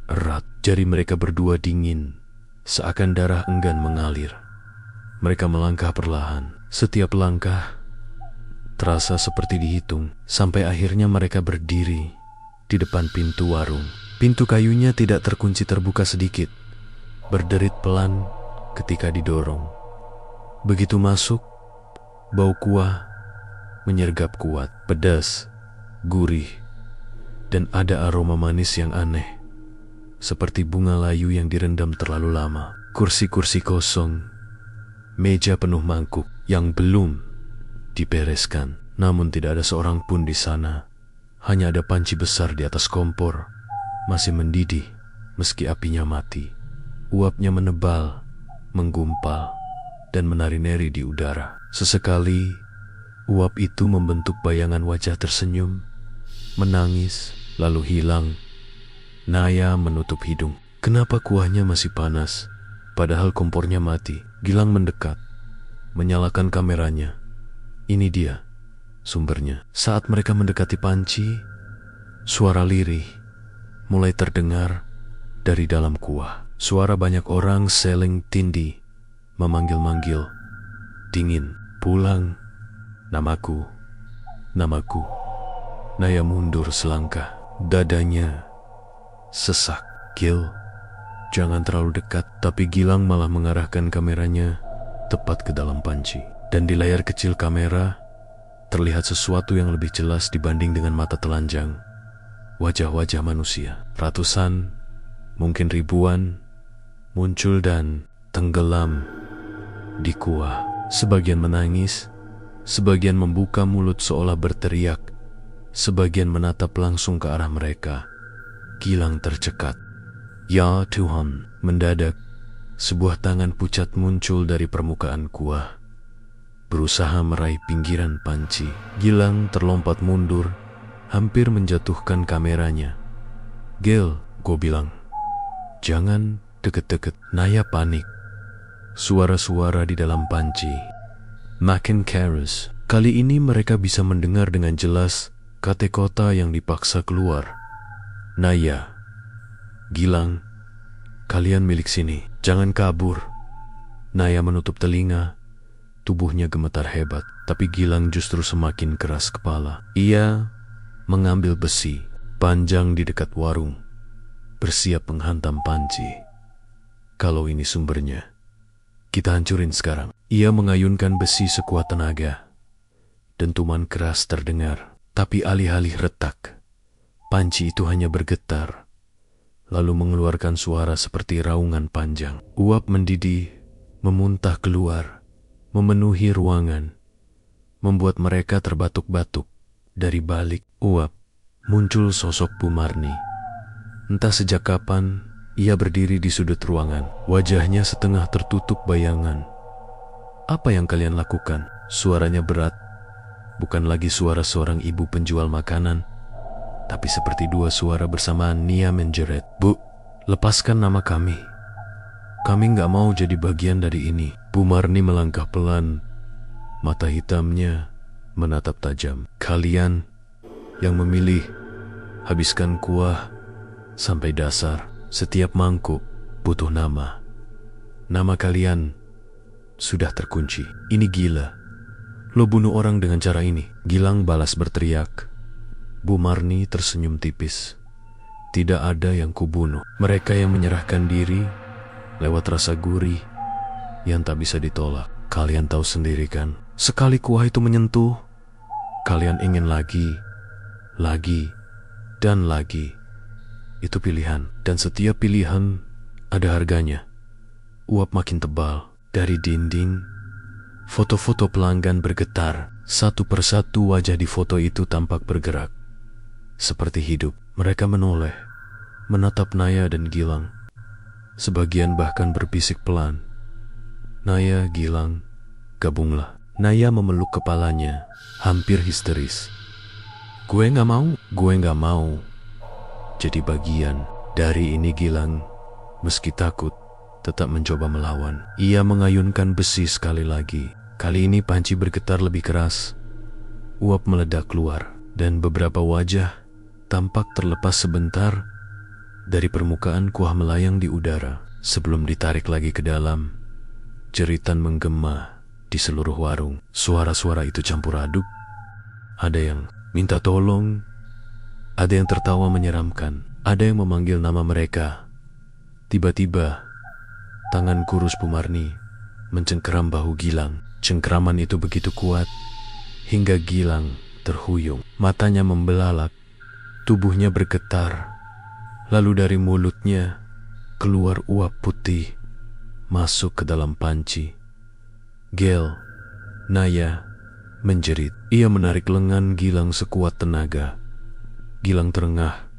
erat. Jari mereka berdua dingin, seakan darah enggan mengalir. Mereka melangkah perlahan. Setiap langkah terasa seperti dihitung, sampai akhirnya mereka berdiri di depan pintu warung. Pintu kayunya tidak terkunci, terbuka sedikit, berderit pelan ketika didorong. Begitu masuk, bau kuah menyergap kuat, pedas, gurih, dan ada aroma manis yang aneh, seperti bunga layu yang direndam terlalu lama. Kursi-kursi kosong, meja penuh mangkuk yang belum dibereskan. Namun tidak ada seorang pun di sana. Hanya ada panci besar di atas kompor, masih mendidih meski apinya mati. Uapnya menebal, menggumpal, dan menari-nari di udara. Sesekali, uap itu membentuk bayangan wajah tersenyum, menangis, lalu hilang. Naya menutup hidung. Kenapa kuahnya masih panas, padahal kompornya mati? Gilang mendekat, menyalakan kameranya. Ini dia sumbernya. Saat mereka mendekati panci, suara lirih mulai terdengar dari dalam kuah. Suara banyak orang saling tindih, memanggil-manggil, dingin. Pulang, namaku, namaku. Naya mundur selangkah, dadanya sesak. Gil, jangan terlalu dekat. Tapi Gilang malah mengarahkan kameranya tepat ke dalam panci. Dan di layar kecil kamera, terlihat sesuatu yang lebih jelas dibanding dengan mata telanjang. Wajah-wajah manusia, ratusan, mungkin ribuan, muncul dan tenggelam di kuah. Sebagian menangis, sebagian membuka mulut seolah berteriak, sebagian menatap langsung ke arah mereka. Gilang tercekat. Ya Tuhan, mendadak, sebuah tangan pucat muncul dari permukaan kuah, berusaha meraih pinggiran panci. Gilang terlompat mundur, hampir menjatuhkan kameranya. Gil, gue bilang, jangan deket-deket. Naya panik. Suara-suara di dalam panci makin keras. Kali ini mereka bisa mendengar dengan jelas kata-kata yang dipaksa keluar. Naya, Gilang, kalian milik sini, jangan kabur. Naya menutup telinga. Tubuhnya gemetar hebat, tapi Gilang justru semakin keras kepala. Ia mengambil besi panjang di dekat warung, bersiap menghantam panci. Kalau ini sumbernya, kita hancurin sekarang. Ia mengayunkan besi sekuat tenaga. Dentuman keras terdengar, tapi alih-alih retak, panci itu hanya bergetar, lalu mengeluarkan suara seperti raungan panjang. Uap mendidih, memuntah keluar, memenuhi ruangan, membuat mereka terbatuk-batuk. Dari balik uap muncul sosok Bu Marni. Entah sejak kapan Ia berdiri di sudut ruangan, wajahnya setengah tertutup bayangan. "Apa yang kalian lakukan?" Suaranya berat, bukan lagi suara seorang ibu penjual makanan, tapi seperti dua suara bersamaan. Nia menjerit, "Bu, lepaskan nama kami. Kami nggak mau jadi bagian dari ini." Bu Marni melangkah pelan, mata hitamnya menatap tajam. "Kalian yang memilih, habiskan kuah sampai dasar. Setiap mangkuk butuh nama. Nama kalian sudah terkunci. Ini gila. Lo bunuh orang dengan cara ini." Gilang balas berteriak. Bu Marni tersenyum tipis. "Tidak ada yang kubunuh. Mereka yang menyerahkan diri lewat rasa gurih yang tak bisa ditolak. Kalian tahu sendiri kan, sekali kuah itu menyentuh, kalian ingin lagi, dan lagi. Itu pilihan, dan setiap pilihan ada harganya." Uap makin tebal. Dari dinding, foto-foto pelanggan bergetar. Satu persatu wajah di foto itu tampak bergerak. Seperti hidup, mereka menoleh, menatap Naya dan Gilang. Sebagian bahkan berbisik pelan, "Naya, Gilang, gabunglah." Naya memeluk kepalanya, hampir histeris. Gue gak mau jadi bagian dari ini." Gilang, meski takut, tetap mencoba melawan. Ia mengayunkan besi sekali lagi. Kali ini panci bergetar lebih keras. Uap meledak keluar, dan beberapa wajah tampak terlepas sebentar dari permukaan kuah melayang di udara. Sebelum ditarik lagi ke dalam, jeritan menggema di seluruh warung. Suara-suara itu campur aduk. Ada yang minta tolong, ada yang tertawa menyeramkan, ada yang memanggil nama mereka. Tiba-tiba, tangan kurus Bu Marni mencengkeram bahu Gilang. Cengkeraman itu begitu kuat hingga Gilang terhuyung. Matanya membelalak, tubuhnya bergetar. Lalu dari mulutnya keluar uap putih masuk ke dalam panci. "Gel," Naya menjerit. Ia menarik lengan Gilang sekuat tenaga. Gilang terengah,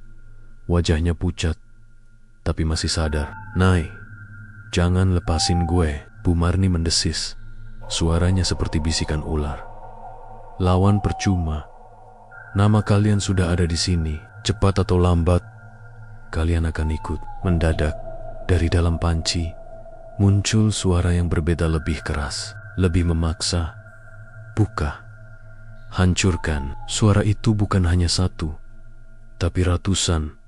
wajahnya pucat, tapi masih sadar. "Nay, jangan lepasin gue." Bu Marni mendesis, suaranya seperti bisikan ular. "Lawan percuma. Nama kalian sudah ada di sini. Cepat atau lambat, kalian akan ikut." Mendadak, dari dalam panci, muncul suara yang berbeda, lebih keras, lebih memaksa. "Buka. Hancurkan." Suara itu bukan hanya satu, tapi ratusan.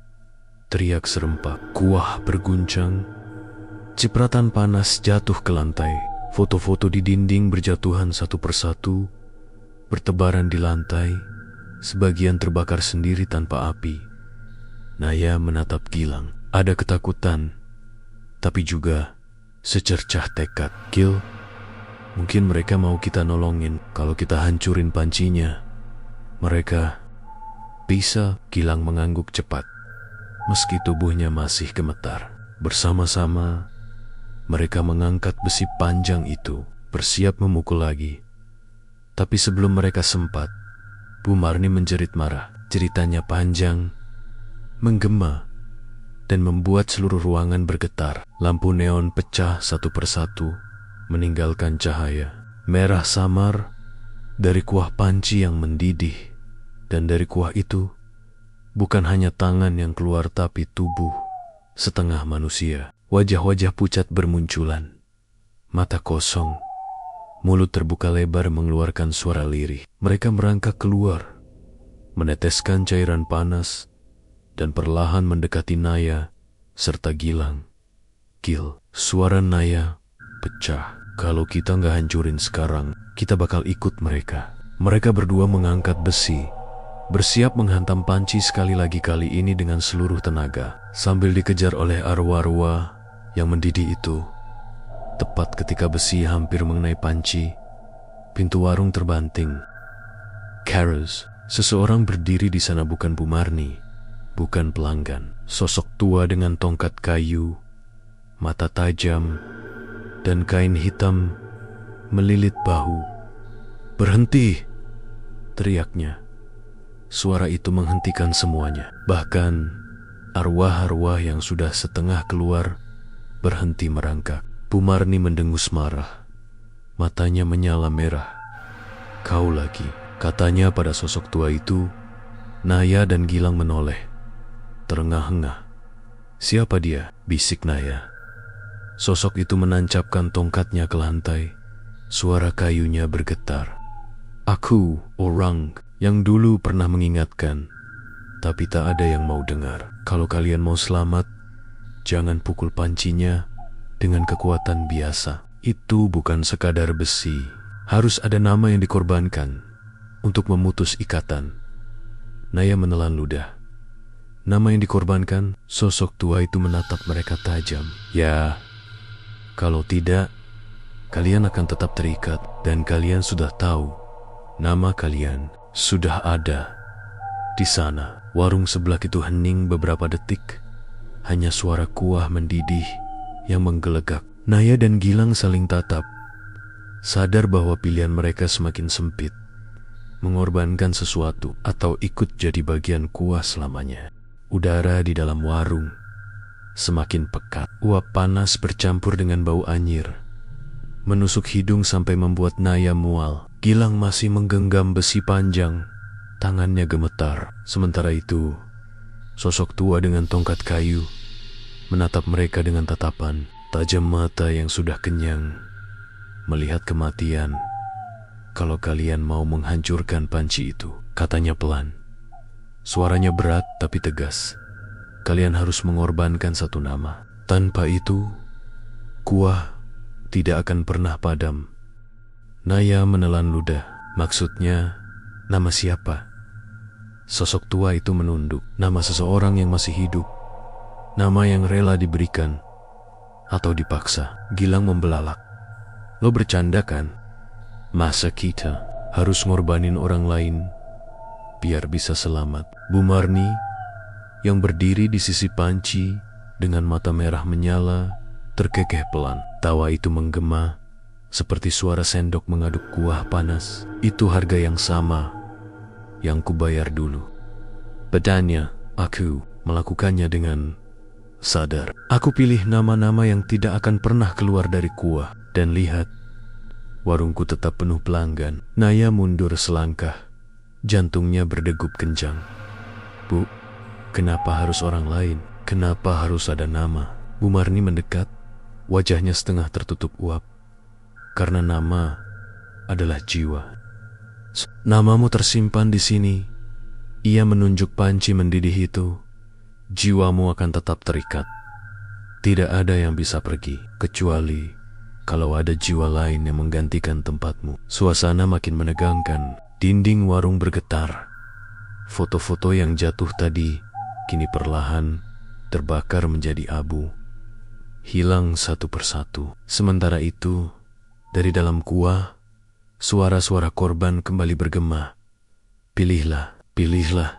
Teriak serempak, kuah berguncang. Cipratan panas jatuh ke lantai. Foto-foto di dinding berjatuhan satu persatu, bertebaran di lantai, sebagian terbakar sendiri tanpa api. Naya menatap Gilang. Ada ketakutan, tapi juga secercah tekad. "Gil, mungkin mereka mau kita nolongin. Kalau kita hancurin pancinya, mereka bisa." Gilang mengangguk cepat, meski tubuhnya masih gemetar. Bersama-sama, mereka mengangkat besi panjang itu, bersiap memukul lagi. Tapi sebelum mereka sempat, Bu Marni menjerit marah. Ceritanya panjang, menggema, dan membuat seluruh ruangan bergetar. Lampu neon pecah satu persatu, meninggalkan cahaya merah samar dari kuah panci yang mendidih. Dan dari kuah itu, bukan hanya tangan yang keluar, tapi tubuh setengah manusia. Wajah-wajah pucat bermunculan, mata kosong, mulut terbuka lebar mengeluarkan suara lirih. Mereka merangkak keluar, meneteskan cairan panas, dan perlahan mendekati Naya serta Gilang. "Gil," suara Naya pecah. "Kalau kita nggak hancurin sekarang, kita bakal ikut mereka." Mereka berdua mengangkat besi, bersiap menghantam panci sekali lagi, kali ini dengan seluruh tenaga. Sambil dikejar oleh arwah-arwah yang mendidih itu, tepat ketika besi hampir mengenai panci, pintu warung terbanting. Karos, seseorang berdiri di sana, bukan Bu Marni, bukan pelanggan. Sosok tua dengan tongkat kayu, mata tajam, dan kain hitam melilit bahu. "Berhenti!" teriaknya. Suara itu menghentikan semuanya. Bahkan Arwah-arwah yang sudah setengah keluar berhenti merangkak. Bu Marni mendengus marah. Matanya menyala merah. "Kau lagi," katanya pada sosok tua itu. Naya dan Gilang menoleh, terengah-engah. "Siapa dia?" bisik Naya. Sosok itu menancapkan tongkatnya ke lantai. Suara kayunya bergetar. "Aku, orang yang dulu pernah mengingatkan, tapi tak ada yang mau dengar. Kalau kalian mau selamat, jangan pukul pancinya dengan kekuatan biasa. Itu bukan sekadar besi. Harus ada nama yang dikorbankan untuk memutus ikatan." Naya menelan ludah. "Nama yang dikorbankan?" Sosok tua itu menatap mereka tajam. "Ya, kalau tidak, kalian akan tetap terikat. Dan kalian sudah tahu, nama kalian sudah ada di sana." Warung sebelah itu hening beberapa detik. Hanya suara kuah mendidih yang menggelegak. Naya dan Gilang saling tatap, sadar bahwa pilihan mereka semakin sempit. Mengorbankan sesuatu atau ikut jadi bagian kuah selamanya. Udara di dalam warung semakin pekat. Uap panas bercampur dengan bau anyir menusuk hidung sampai membuat Naya mual. Gilang masih menggenggam besi panjang. Tangannya gemetar. Sementara itu, sosok tua dengan tongkat kayu menatap mereka dengan tatapan tajam mata yang sudah kenyang melihat kematian. "Kalau kalian mau menghancurkan panci itu," katanya pelan. Suaranya berat tapi tegas. "Kalian harus mengorbankan satu nama. Tanpa itu, kuah tidak akan pernah padam." Naya menelan ludah. "Maksudnya, nama siapa?" Sosok tua itu menunduk. "Nama seseorang yang masih hidup. Nama yang rela diberikan atau dipaksa." Gilang membelalak. "Lo bercanda kan? Masa kita harus ngorbanin orang lain biar bisa selamat?" Bu Marni yang berdiri di sisi panci dengan mata merah menyala terkekeh pelan. Tawa itu menggema seperti suara sendok mengaduk kuah panas. "Itu harga yang sama yang kubayar dulu. Bedanya, aku melakukannya dengan sadar. Aku pilih nama-nama yang tidak akan pernah keluar dari kuah. Dan lihat, warungku tetap penuh pelanggan." Naya mundur selangkah. Jantungnya berdegup kencang. "Bu, kenapa harus orang lain? Kenapa harus ada nama?" Bu Marni mendekat, wajahnya setengah tertutup uap. "Karena nama adalah jiwa. Namamu tersimpan di sini." Ia menunjuk panci mendidih itu. "Jiwamu akan tetap terikat. Tidak ada yang bisa pergi, kecuali kalau ada jiwa lain yang menggantikan tempatmu." Suasana makin menegangkan. Dinding warung bergetar. Foto-foto yang jatuh tadi kini perlahan terbakar menjadi abu, hilang satu persatu. Sementara itu, dari dalam kuah, suara-suara korban kembali bergema. "Pilihlah, pilihlah,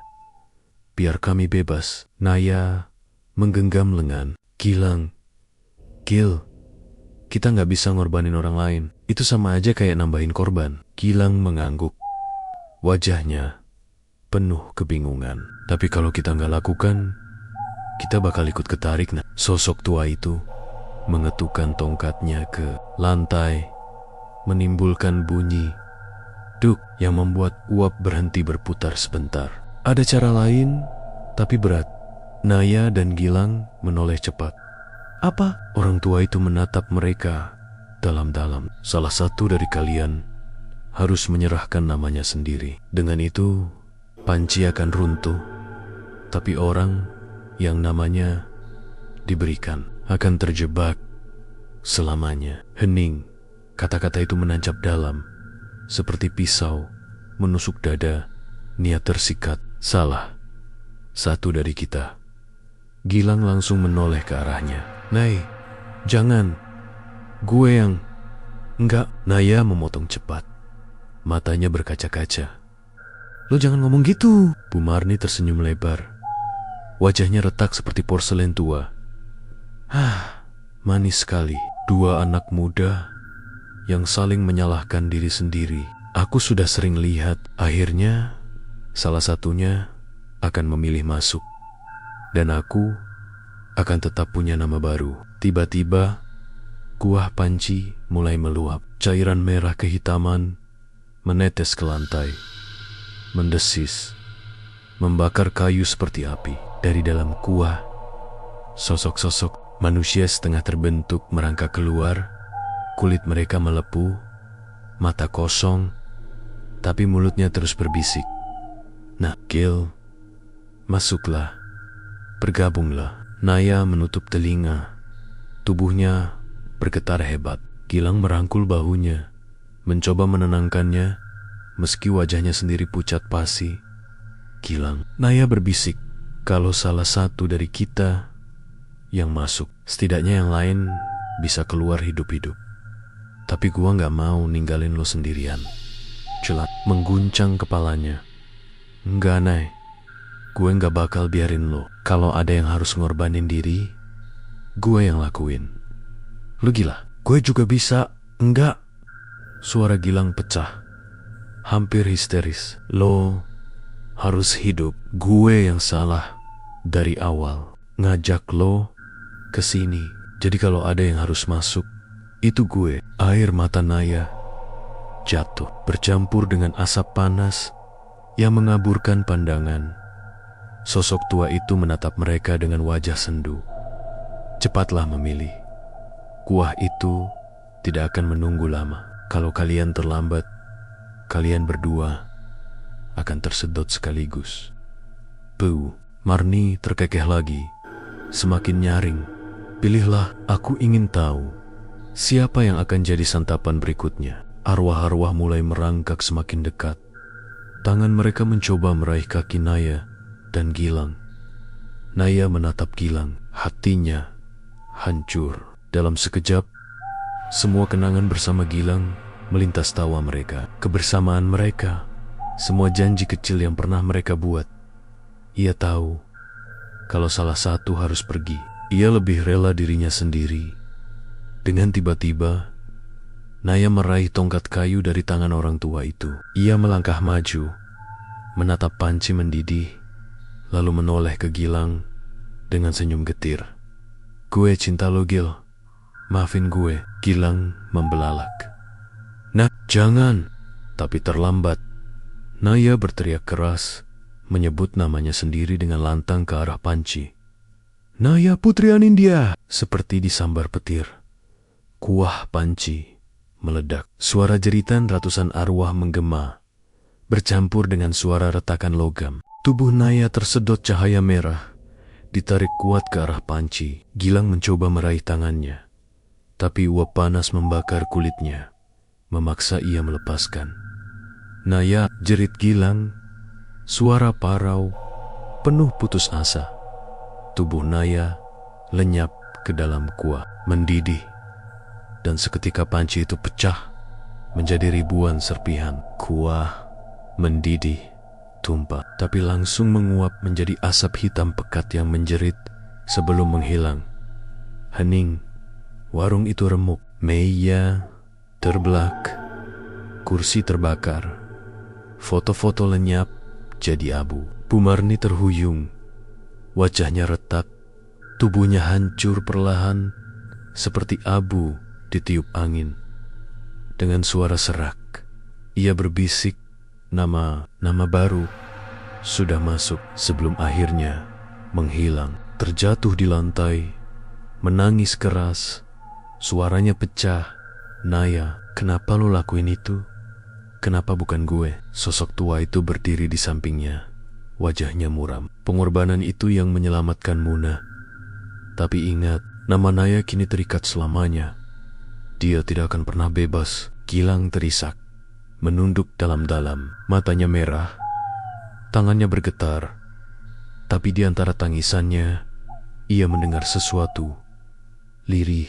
biar kami bebas." Naya menggenggam lengan. "Gilang, Gil, kita nggak bisa ngorbanin orang lain. Itu sama aja kayak nambahin korban." Gilang mengangguk. Wajahnya penuh kebingungan. "Tapi kalau kita nggak lakukan, kita bakal ikut ketarik." Sosok tua itu mengetukkan tongkatnya ke lantai, menimbulkan bunyi duk yang membuat uap berhenti berputar sebentar. "Ada cara lain, tapi berat." Naya dan Gilang menoleh cepat. "Apa?" Orang tua itu menatap mereka dalam-dalam. "Salah satu dari kalian harus menyerahkan namanya sendiri. Dengan itu, panci akan runtuh. Tapi orang yang namanya diberikan akan terjebak selamanya." Hening. Kata-kata itu menancap dalam, seperti pisau menusuk dada. Niat tersikat. "Salah satu dari kita." Gilang langsung menoleh ke arahnya. "Nay, jangan. Gue yang..." "Enggak." Naya memotong cepat. Matanya berkaca-kaca. "Lo jangan ngomong gitu." Bu Marni tersenyum lebar. Wajahnya retak seperti porselen tua. Manis sekali. Dua anak muda yang saling menyalahkan diri sendiri. Aku sudah sering lihat. Akhirnya, salah satunya akan memilih masuk. dan aku akan tetap punya nama baru. Tiba-tiba, kuah panci mulai meluap. Cairan merah kehitaman menetes ke lantai, mendesis, membakar kayu seperti api. Dari dalam kuah, sosok-sosok manusia setengah terbentuk merangkak keluar. Kulit mereka melepuh, mata kosong, tapi mulutnya terus berbisik. Nah, Gil, masuklah, bergabunglah. Naya menutup telinga, tubuhnya bergetar hebat. Gilang merangkul bahunya, mencoba menenangkannya, meski wajahnya sendiri pucat pasi. Gilang, Naya berbisik, kalau salah satu dari kita yang masuk, setidaknya yang lain bisa keluar hidup-hidup. Tapi gua gak mau ninggalin lo sendirian. Celat mengguncang kepalanya. Enggak, Nay. Gue gak bakal biarin lo. Kalau ada yang harus ngorbanin diri, gue yang lakuin. Lu gila? Gue juga bisa. Enggak. Suara Gilang pecah, hampir histeris. Lo harus hidup. Gue yang salah dari awal, ngajak lo ke sini. Jadi kalau ada yang harus masuk, itu gue. Air mata Naya jatuh, bercampur dengan asap panas yang mengaburkan pandangan. Sosok tua itu menatap mereka dengan wajah sendu. Cepatlah memilih. Kuah itu tidak akan menunggu lama. Kalau kalian terlambat, kalian berdua akan tersedot sekaligus. Puh, Marni terkekeh lagi, semakin nyaring. Pilihlah, aku ingin tahu siapa yang akan jadi santapan berikutnya. Arwah-arwah mulai merangkak semakin dekat. Tangan mereka mencoba meraih kaki Naya dan Gilang. Naya menatap Gilang, hatinya hancur. Dalam sekejap, semua kenangan bersama Gilang melintas tawa mereka. Kebersamaan mereka, semua janji kecil yang pernah mereka buat. Ia tahu kalau salah satu harus pergi, ia lebih rela dirinya sendiri. Dengan tiba-tiba, Naya meraih tongkat kayu dari tangan orang tua itu. Ia melangkah maju, menatap panci mendidih, lalu menoleh ke Gilang dengan senyum getir. Gue cinta lo, Gil. Maafin gue. Gilang membelalak. Nah, jangan. Tapi terlambat. Naya berteriak keras, menyebut namanya sendiri dengan lantang ke arah panci. Naya Putri Anindya. Seperti disambar petir, kuah panci meledak. Suara jeritan ratusan arwah menggema, bercampur dengan suara retakan logam. Tubuh Naya tersedot cahaya merah, ditarik kuat ke arah panci. Gilang mencoba meraih tangannya, tapi uap panas membakar kulitnya, memaksa ia melepaskan. Naya, jerit Gilang, suara parau, penuh putus asa. Tubuh Naya lenyap ke dalam kuah, mendidih, dan seketika panci itu pecah menjadi ribuan serpihan. Kuah mendidih, tumpah, tapi langsung menguap menjadi asap hitam pekat yang menjerit sebelum menghilang. Hening, warung itu remuk, meja terbelak, kursi terbakar, foto-foto lenyap jadi abu. Bu Marni terhuyung, wajahnya retak, tubuhnya hancur perlahan seperti abu ditiup angin. Dengan suara serak, ia berbisik, nama baru sudah masuk sebelum akhirnya menghilang. Terjatuh di lantai, menangis keras, suaranya pecah. Naya, kenapa lo lakuin itu? Kenapa bukan gue? Sosok tua itu berdiri di sampingnya, wajahnya muram. Pengorbanan itu yang menyelamatkan Muna. Tapi ingat, nama Naya kini terikat selamanya. Dia tidak akan pernah bebas. Gilang terisak, menunduk dalam-dalam, matanya merah, tangannya bergetar. Tapi di antara tangisannya, ia mendengar sesuatu, lirih,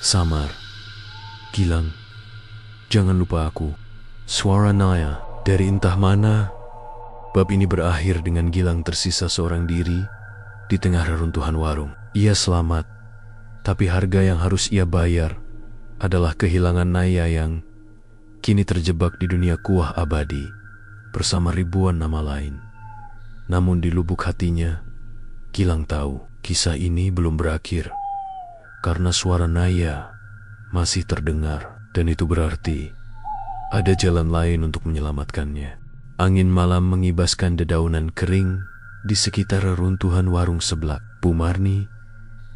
samar. Gilang, jangan lupa aku. Suara Naya dari entah mana. Bab ini berakhir dengan Gilang tersisa seorang diri di tengah reruntuhan warung. Ia selamat, tapi harga yang harus ia bayar adalah kehilangan Naya yang kini terjebak di dunia kuah abadi bersama ribuan nama lain. Namun di lubuk hatinya, Gilang tahu kisah ini belum berakhir karena suara Naya masih terdengar, dan itu berarti ada jalan lain untuk menyelamatkannya. Angin malam mengibaskan dedaunan kering di sekitar reruntuhan warung seblak. Bu Marni,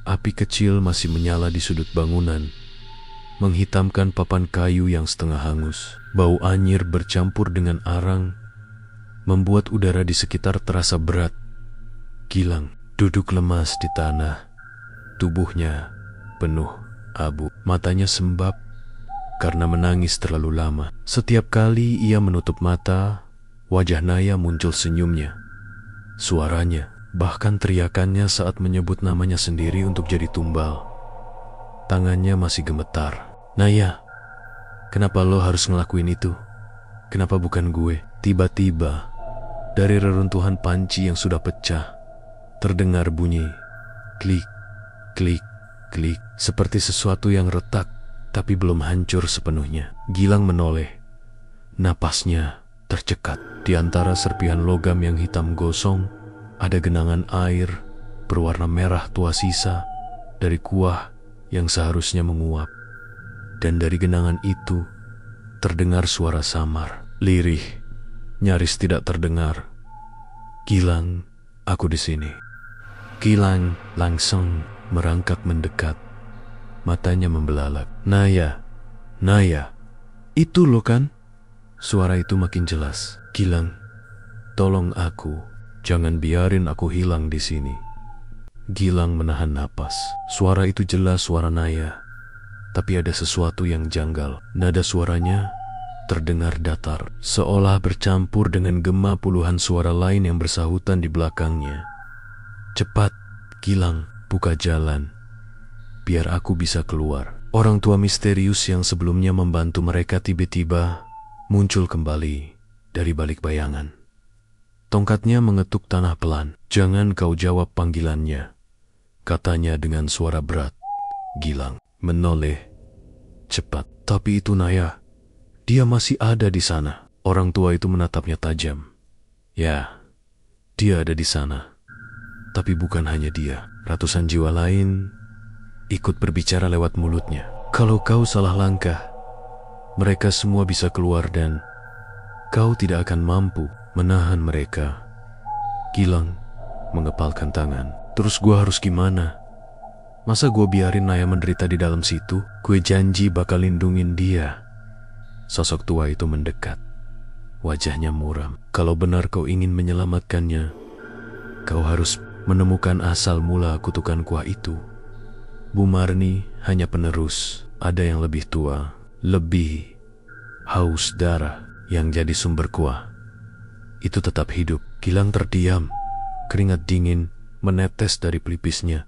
api kecil masih menyala di sudut bangunan, menghitamkan papan kayu yang setengah hangus. Bau anyir bercampur dengan arang membuat udara di sekitar terasa berat. Gilang duduk lemas di tanah, tubuhnya penuh abu, matanya sembab karena menangis terlalu lama. Setiap kali ia menutup mata, wajah Naya muncul senyumnya, suaranya, bahkan teriakannya saat menyebut namanya sendiri untuk jadi tumbal. Tangannya masih gemetar. Naya, kenapa lo harus ngelakuin itu? Kenapa bukan gue? Tiba-tiba, dari reruntuhan panci yang sudah pecah, terdengar bunyi klik, klik, klik, seperti sesuatu yang retak tapi belum hancur sepenuhnya. Gilang menoleh, napasnya tercekat. Di antara serpihan logam yang hitam gosong, ada genangan air berwarna merah tua sisa dari kuah yang seharusnya menguap. Dan dari genangan itu terdengar suara samar, lirih, nyaris tidak terdengar. Gilang, aku di sini. Gilang langsung merangkak mendekat, matanya membelalak. Naya, Naya, itu lo kan? Suara itu makin jelas. Gilang, tolong aku, jangan biarin aku hilang di sini. Gilang menahan napas. Suara itu jelas suara Naya, tapi ada sesuatu yang janggal. Nada suaranya terdengar datar, seolah bercampur dengan gema puluhan suara lain yang bersahutan di belakangnya. Cepat, Gilang, buka jalan, biar aku bisa keluar. Orang tua misterius yang sebelumnya membantu mereka tiba-tiba muncul kembali dari balik bayangan. Tongkatnya mengetuk tanah pelan. Jangan kau jawab panggilannya, katanya dengan suara berat. Gilang menoleh cepat. Tapi itu Naya, dia masih ada di sana. Orang tua itu menatapnya tajam. Ya, dia ada di sana. Tapi bukan hanya dia. Ratusan jiwa lain ikut berbicara lewat mulutnya. Kalau kau salah langkah, mereka semua bisa keluar dan kau tidak akan mampu menahan mereka. Gilang mengepalkan tangan. Terus gua harus gimana? Masa gua biarin Naya menderita di dalam situ? Gue janji bakal lindungin dia. Sosok tua itu mendekat. Wajahnya muram. Kalau benar kau ingin menyelamatkannya, kau harus menemukan asal mula kutukan kuah itu. Bu Marni hanya penerus. Ada yang lebih tua, lebih haus darah, yang jadi sumber kuah itu tetap hidup. Gilang terdiam, keringat dingin menetes dari pelipisnya.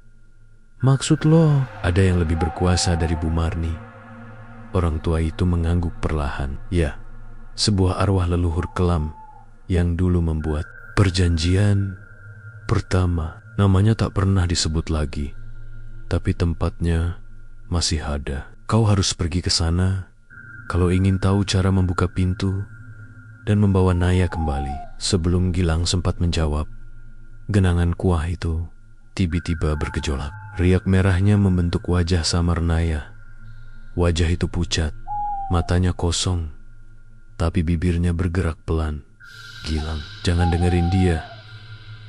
Maksud lo, ada yang lebih berkuasa dari Bu Marni? Orang tua itu mengangguk perlahan. Ya, sebuah arwah leluhur kelam yang dulu membuat perjanjian pertama. Namanya tak pernah disebut lagi, tapi tempatnya masih ada. Kau harus pergi ke sana kalau ingin tahu cara membuka pintu dan membawa Naya kembali. Sebelum Gilang sempat menjawab, genangan kuah itu tiba-tiba bergejolak. Riak merahnya membentuk wajah samar Naya. Wajah itu pucat, matanya kosong, tapi bibirnya bergerak pelan. Gilang, jangan dengerin dia.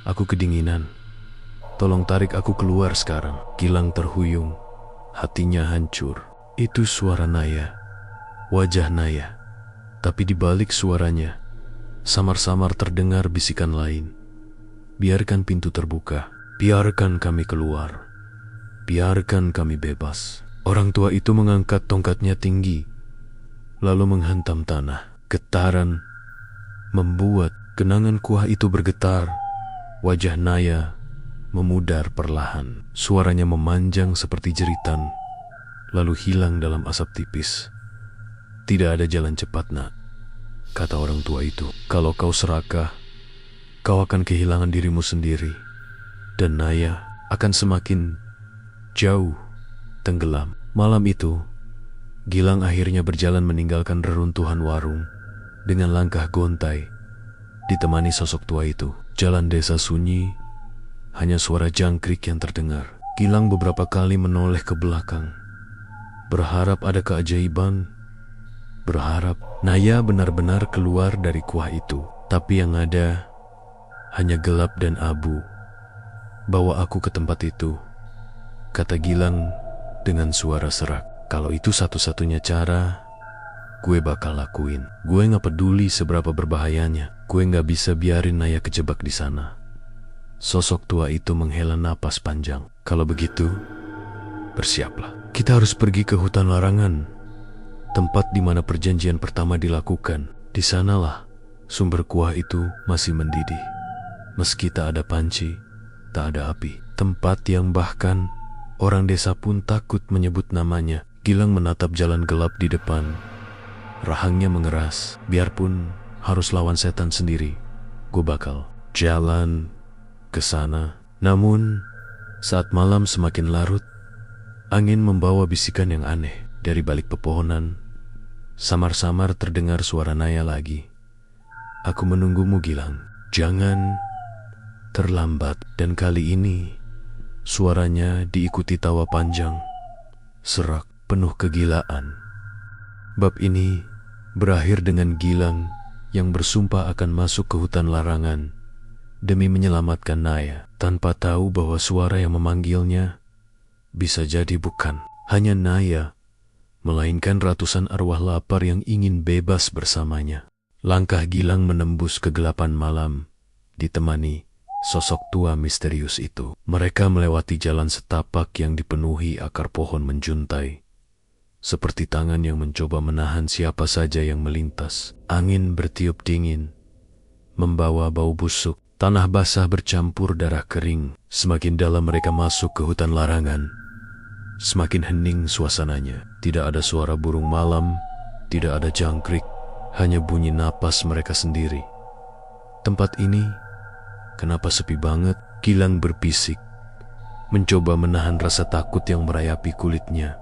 Aku kedinginan. Tolong tarik aku keluar sekarang. Gilang terhuyung, hatinya hancur. Itu suara Naya, wajah Naya. Tapi di balik suaranya, samar-samar terdengar bisikan lain. Biarkan pintu terbuka. Biarkan kami keluar. Biarkan kami bebas. Orang tua itu mengangkat tongkatnya tinggi, lalu menghantam tanah. Getaran membuat genangan kuah itu bergetar. Wajah Naya memudar perlahan. Suaranya memanjang seperti jeritan, lalu hilang dalam asap tipis. Tidak ada jalan cepat, nak, kata orang tua itu. Kalau kau serakah, kau akan kehilangan dirimu sendiri. Dan Naya akan semakin jauh tenggelam. Malam itu, Gilang akhirnya berjalan meninggalkan reruntuhan warung dengan langkah gontai, ditemani sosok tua itu. Jalan desa sunyi, hanya suara jangkrik yang terdengar. Gilang beberapa kali menoleh ke belakang, berharap ada keajaiban, berharap Naya benar-benar keluar dari kuah itu. Tapi yang ada hanya gelap dan abu. Bawa aku ke tempat itu, kata Gilang dengan suara serak. Kalau itu satu-satunya cara, gue bakal lakuin. Gue gak peduli seberapa berbahayanya. Gue gak bisa biarin Naya kejebak di sana. Sosok tua itu menghela napas panjang. Kalau begitu, bersiaplah. Kita harus pergi ke hutan larangan, tempat di mana perjanjian pertama dilakukan. Di sanalah sumber kuah itu masih mendidih. Meski tak ada panci, tak ada api. Tempat yang bahkan orang desa pun takut menyebut namanya. Gilang menatap jalan gelap di depan. Rahangnya mengeras. Biarpun harus lawan setan sendiri, gue bakal jalan ke sana. Namun, saat malam semakin larut, angin membawa bisikan yang aneh. Dari balik pepohonan, samar-samar terdengar suara Naya lagi. Aku menunggumu, Gilang. Jangan terlambat. Dan kali ini, suaranya diikuti tawa panjang, serak, penuh kegilaan. Bab ini berakhir dengan Gilang yang bersumpah akan masuk ke hutan larangan demi menyelamatkan Naya, tanpa tahu bahwa suara yang memanggilnya bisa jadi bukan hanya Naya, melainkan ratusan arwah lapar yang ingin bebas bersamanya. Langkah Gilang menembus kegelapan malam, ditemani sosok tua misterius itu. Mereka melewati jalan setapak yang dipenuhi akar pohon menjuntai, seperti tangan yang mencoba menahan siapa saja yang melintas. Angin bertiup dingin, membawa bau busuk. Tanah basah bercampur darah kering. Semakin dalam mereka masuk ke hutan larangan, semakin hening suasananya. Tidak ada suara burung malam, tidak ada jangkrik, hanya bunyi napas mereka sendiri. Tempat ini kenapa sepi banget? Gilang berbisik, mencoba menahan rasa takut yang merayapi kulitnya.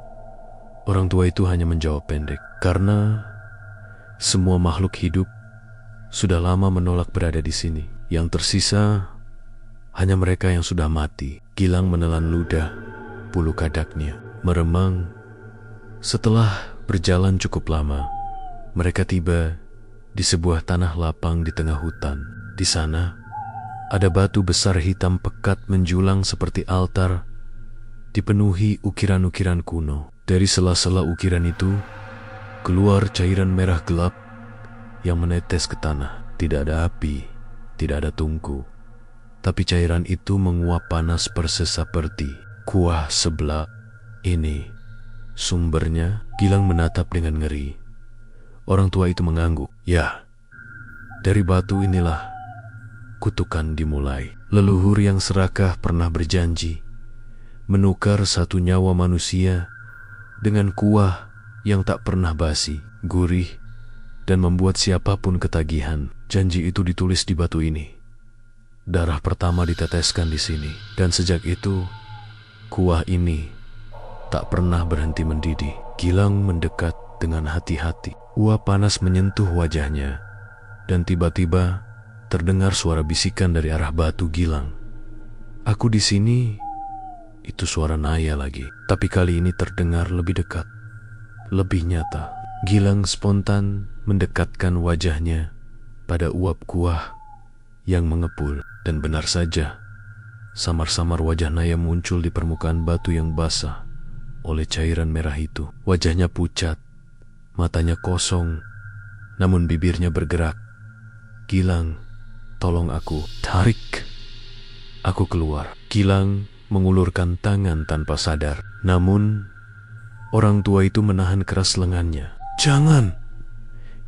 Orang tua itu hanya menjawab pendek, karena semua makhluk hidup sudah lama menolak berada di sini. Yang tersisa hanya mereka yang sudah mati. Gilang menelan ludah bulu kadaknya, meremang. Setelah berjalan cukup lama, mereka tiba di sebuah tanah lapang di tengah hutan. Di sana, ada batu besar hitam pekat menjulang seperti altar, dipenuhi ukiran-ukiran kuno. Dari sela-sela ukiran itu, keluar cairan merah gelap yang menetes ke tanah. Tidak ada api, tidak ada tungku, tapi cairan itu menguap panas persis seperti kuah seblak. Ini sumbernya. Gilang menatap dengan ngeri. Orang tua itu mengangguk. Ya, dari batu inilah kutukan dimulai. Leluhur yang serakah pernah berjanji menukar satu nyawa manusia dengan kuah yang tak pernah basi, gurih, dan membuat siapapun ketagihan. Janji itu ditulis di batu ini. Darah pertama diteteskan di sini, dan sejak itu kuah ini tak pernah berhenti mendidih. Gilang mendekat dengan hati-hati. Uap panas menyentuh wajahnya, dan tiba-tiba terdengar suara bisikan dari arah batu Gilang. Aku di sini. Itu suara Naya lagi, tapi kali ini terdengar lebih dekat, lebih nyata. Gilang spontan mendekatkan wajahnya pada uap kuah yang mengepul, dan benar saja, samar-samar wajah Naya muncul di permukaan batu yang basah oleh cairan merah itu. Wajahnya pucat, matanya kosong, namun bibirnya bergerak. Gilang, tolong aku. Tarik aku keluar. Gilang mengulurkan tangan tanpa sadar, namun orang tua itu menahan keras lengannya. Jangan,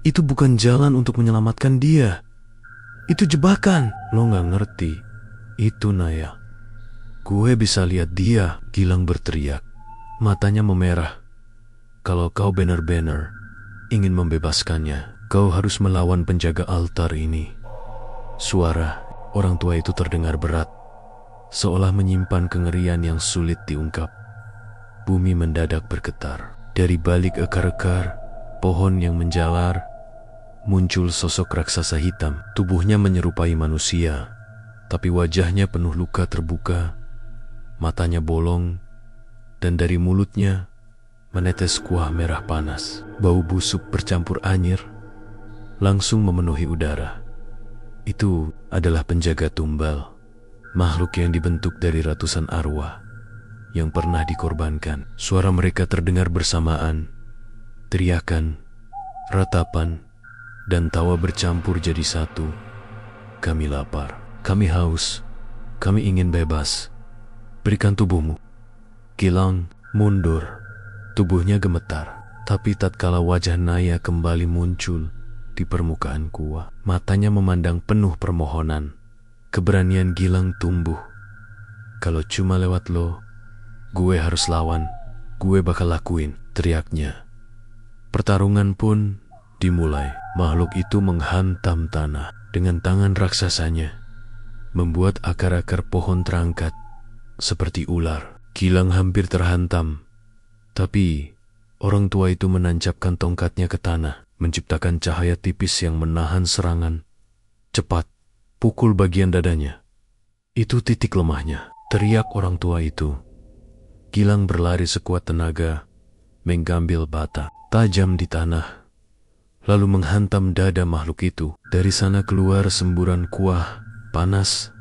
itu bukan jalan untuk menyelamatkan dia. Itu jebakan. Lo gak ngerti, itu Naya. Gue bisa lihat dia. Gilang berteriak, matanya memerah. Kalau kau benar-benar ingin membebaskannya, kau harus melawan penjaga altar ini. Suara orang tua itu terdengar berat, seolah menyimpan kengerian yang sulit diungkap. Bumi mendadak bergetar. Dari balik akar-akar pohon yang menjalar, muncul sosok raksasa hitam. Tubuhnya menyerupai manusia, tapi wajahnya penuh luka terbuka, matanya bolong, dan dari mulutnya menetes kuah merah panas. Bau busuk bercampur anyir langsung memenuhi udara. Itu adalah penjaga tumbal, makhluk yang dibentuk dari ratusan arwah yang pernah dikorbankan. Suara mereka terdengar bersamaan, teriakan, ratapan, dan tawa bercampur jadi satu. Kami lapar, kami haus, kami ingin bebas. Berikan tubuhmu. Gilang mundur, tubuhnya gemetar. Tapi tatkala wajah Naya kembali muncul di permukaan gua, matanya memandang penuh permohonan. Keberanian Gilang tumbuh. Kalau cuma lewat lo, gue harus lawan, gue bakal lakuin, teriaknya. Pertarungan pun dimulai. Makhluk itu menghantam tanah dengan tangan raksasanya, membuat akar-akar pohon terangkat seperti ular. Gilang hampir terhantam, tapi orang tua itu menancapkan tongkatnya ke tanah, menciptakan cahaya tipis yang menahan serangan. Cepat, pukul bagian dadanya. Itu titik lemahnya, teriak orang tua itu. Gilang berlari sekuat tenaga, mengambil bata tajam di tanah, lalu menghantam dada makhluk itu. Dari sana keluar semburan kuah panas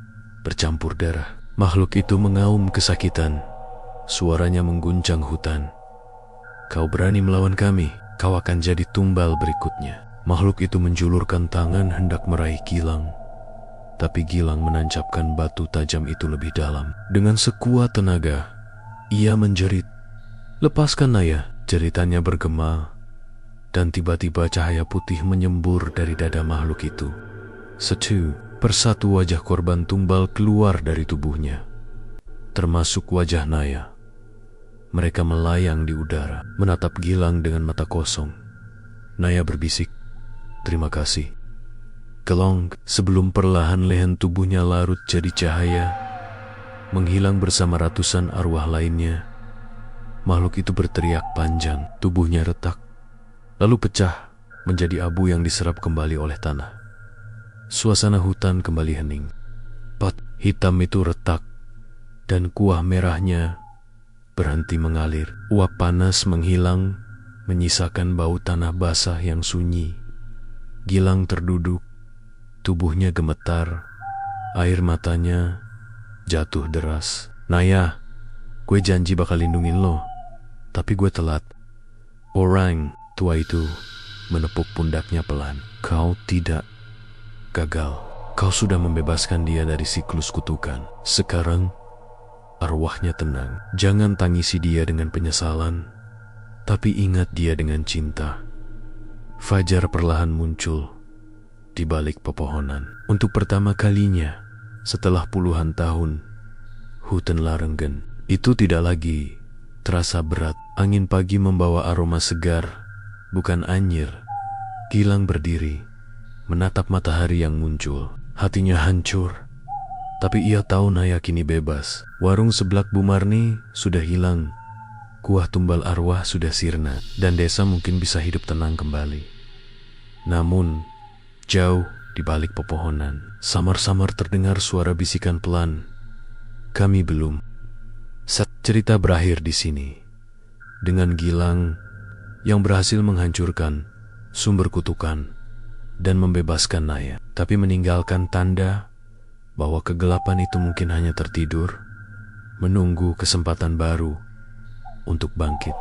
bercampur darah. Makhluk itu mengaum kesakitan, suaranya mengguncang hutan. Kau berani melawan kami, kau akan jadi tumbal berikutnya. Makhluk itu menjulurkan tangan hendak meraih Gilang, tapi Gilang menancapkan batu tajam itu lebih dalam. Dengan sekuat tenaga, ia menjerit, "Lepaskan Naya!" Jeritannya bergema, dan tiba-tiba cahaya putih menyembur dari dada makhluk itu. Satu persatu wajah korban tumbal keluar dari tubuhnya, termasuk wajah Naya. Mereka melayang di udara, menatap Gilang dengan mata kosong. Naya berbisik, "Terima kasih." Kelong, sebelum perlahan leher tubuhnya larut jadi cahaya, menghilang bersama ratusan arwah lainnya. Makhluk itu berteriak panjang, tubuhnya retak, lalu pecah menjadi abu yang diserap kembali oleh tanah. Suasana hutan kembali hening. Pot hitam itu retak, dan kuah merahnya berhenti mengalir. Uap panas menghilang, menyisakan bau tanah basah yang sunyi. Gilang terduduk, tubuhnya gemetar, air matanya jatuh deras. "Naya, gue janji bakal lindungin lo, tapi gue telat." Orang tua itu menepuk pundaknya pelan. "Kau tidak gagal. Kau sudah membebaskan dia dari siklus kutukan. Sekarang arwahnya tenang. Jangan tangisi dia dengan penyesalan, tapi ingat dia dengan cinta." Fajar perlahan muncul di balik pepohonan. Untuk pertama kalinya setelah puluhan tahun, hutan Larenggen itu tidak lagi terasa berat. Angin pagi membawa aroma segar, bukan anyir. Gilang berdiri, menatap matahari yang muncul. Hatinya hancur, tapi ia tahu Naya kini bebas. Warung seblak Bu Marni sudah hilang, kuah tumbal arwah sudah sirna, dan desa mungkin bisa hidup tenang kembali. Namun, jauh di balik pepohonan, samar-samar terdengar suara bisikan pelan. "Kami belum." Cerita berakhir di sini, dengan Gilang yang berhasil menghancurkan sumber kutukan dan membebaskan Naya, tapi meninggalkan tanda bahwa kegelapan itu mungkin hanya tertidur, menunggu kesempatan baru untuk bangkit.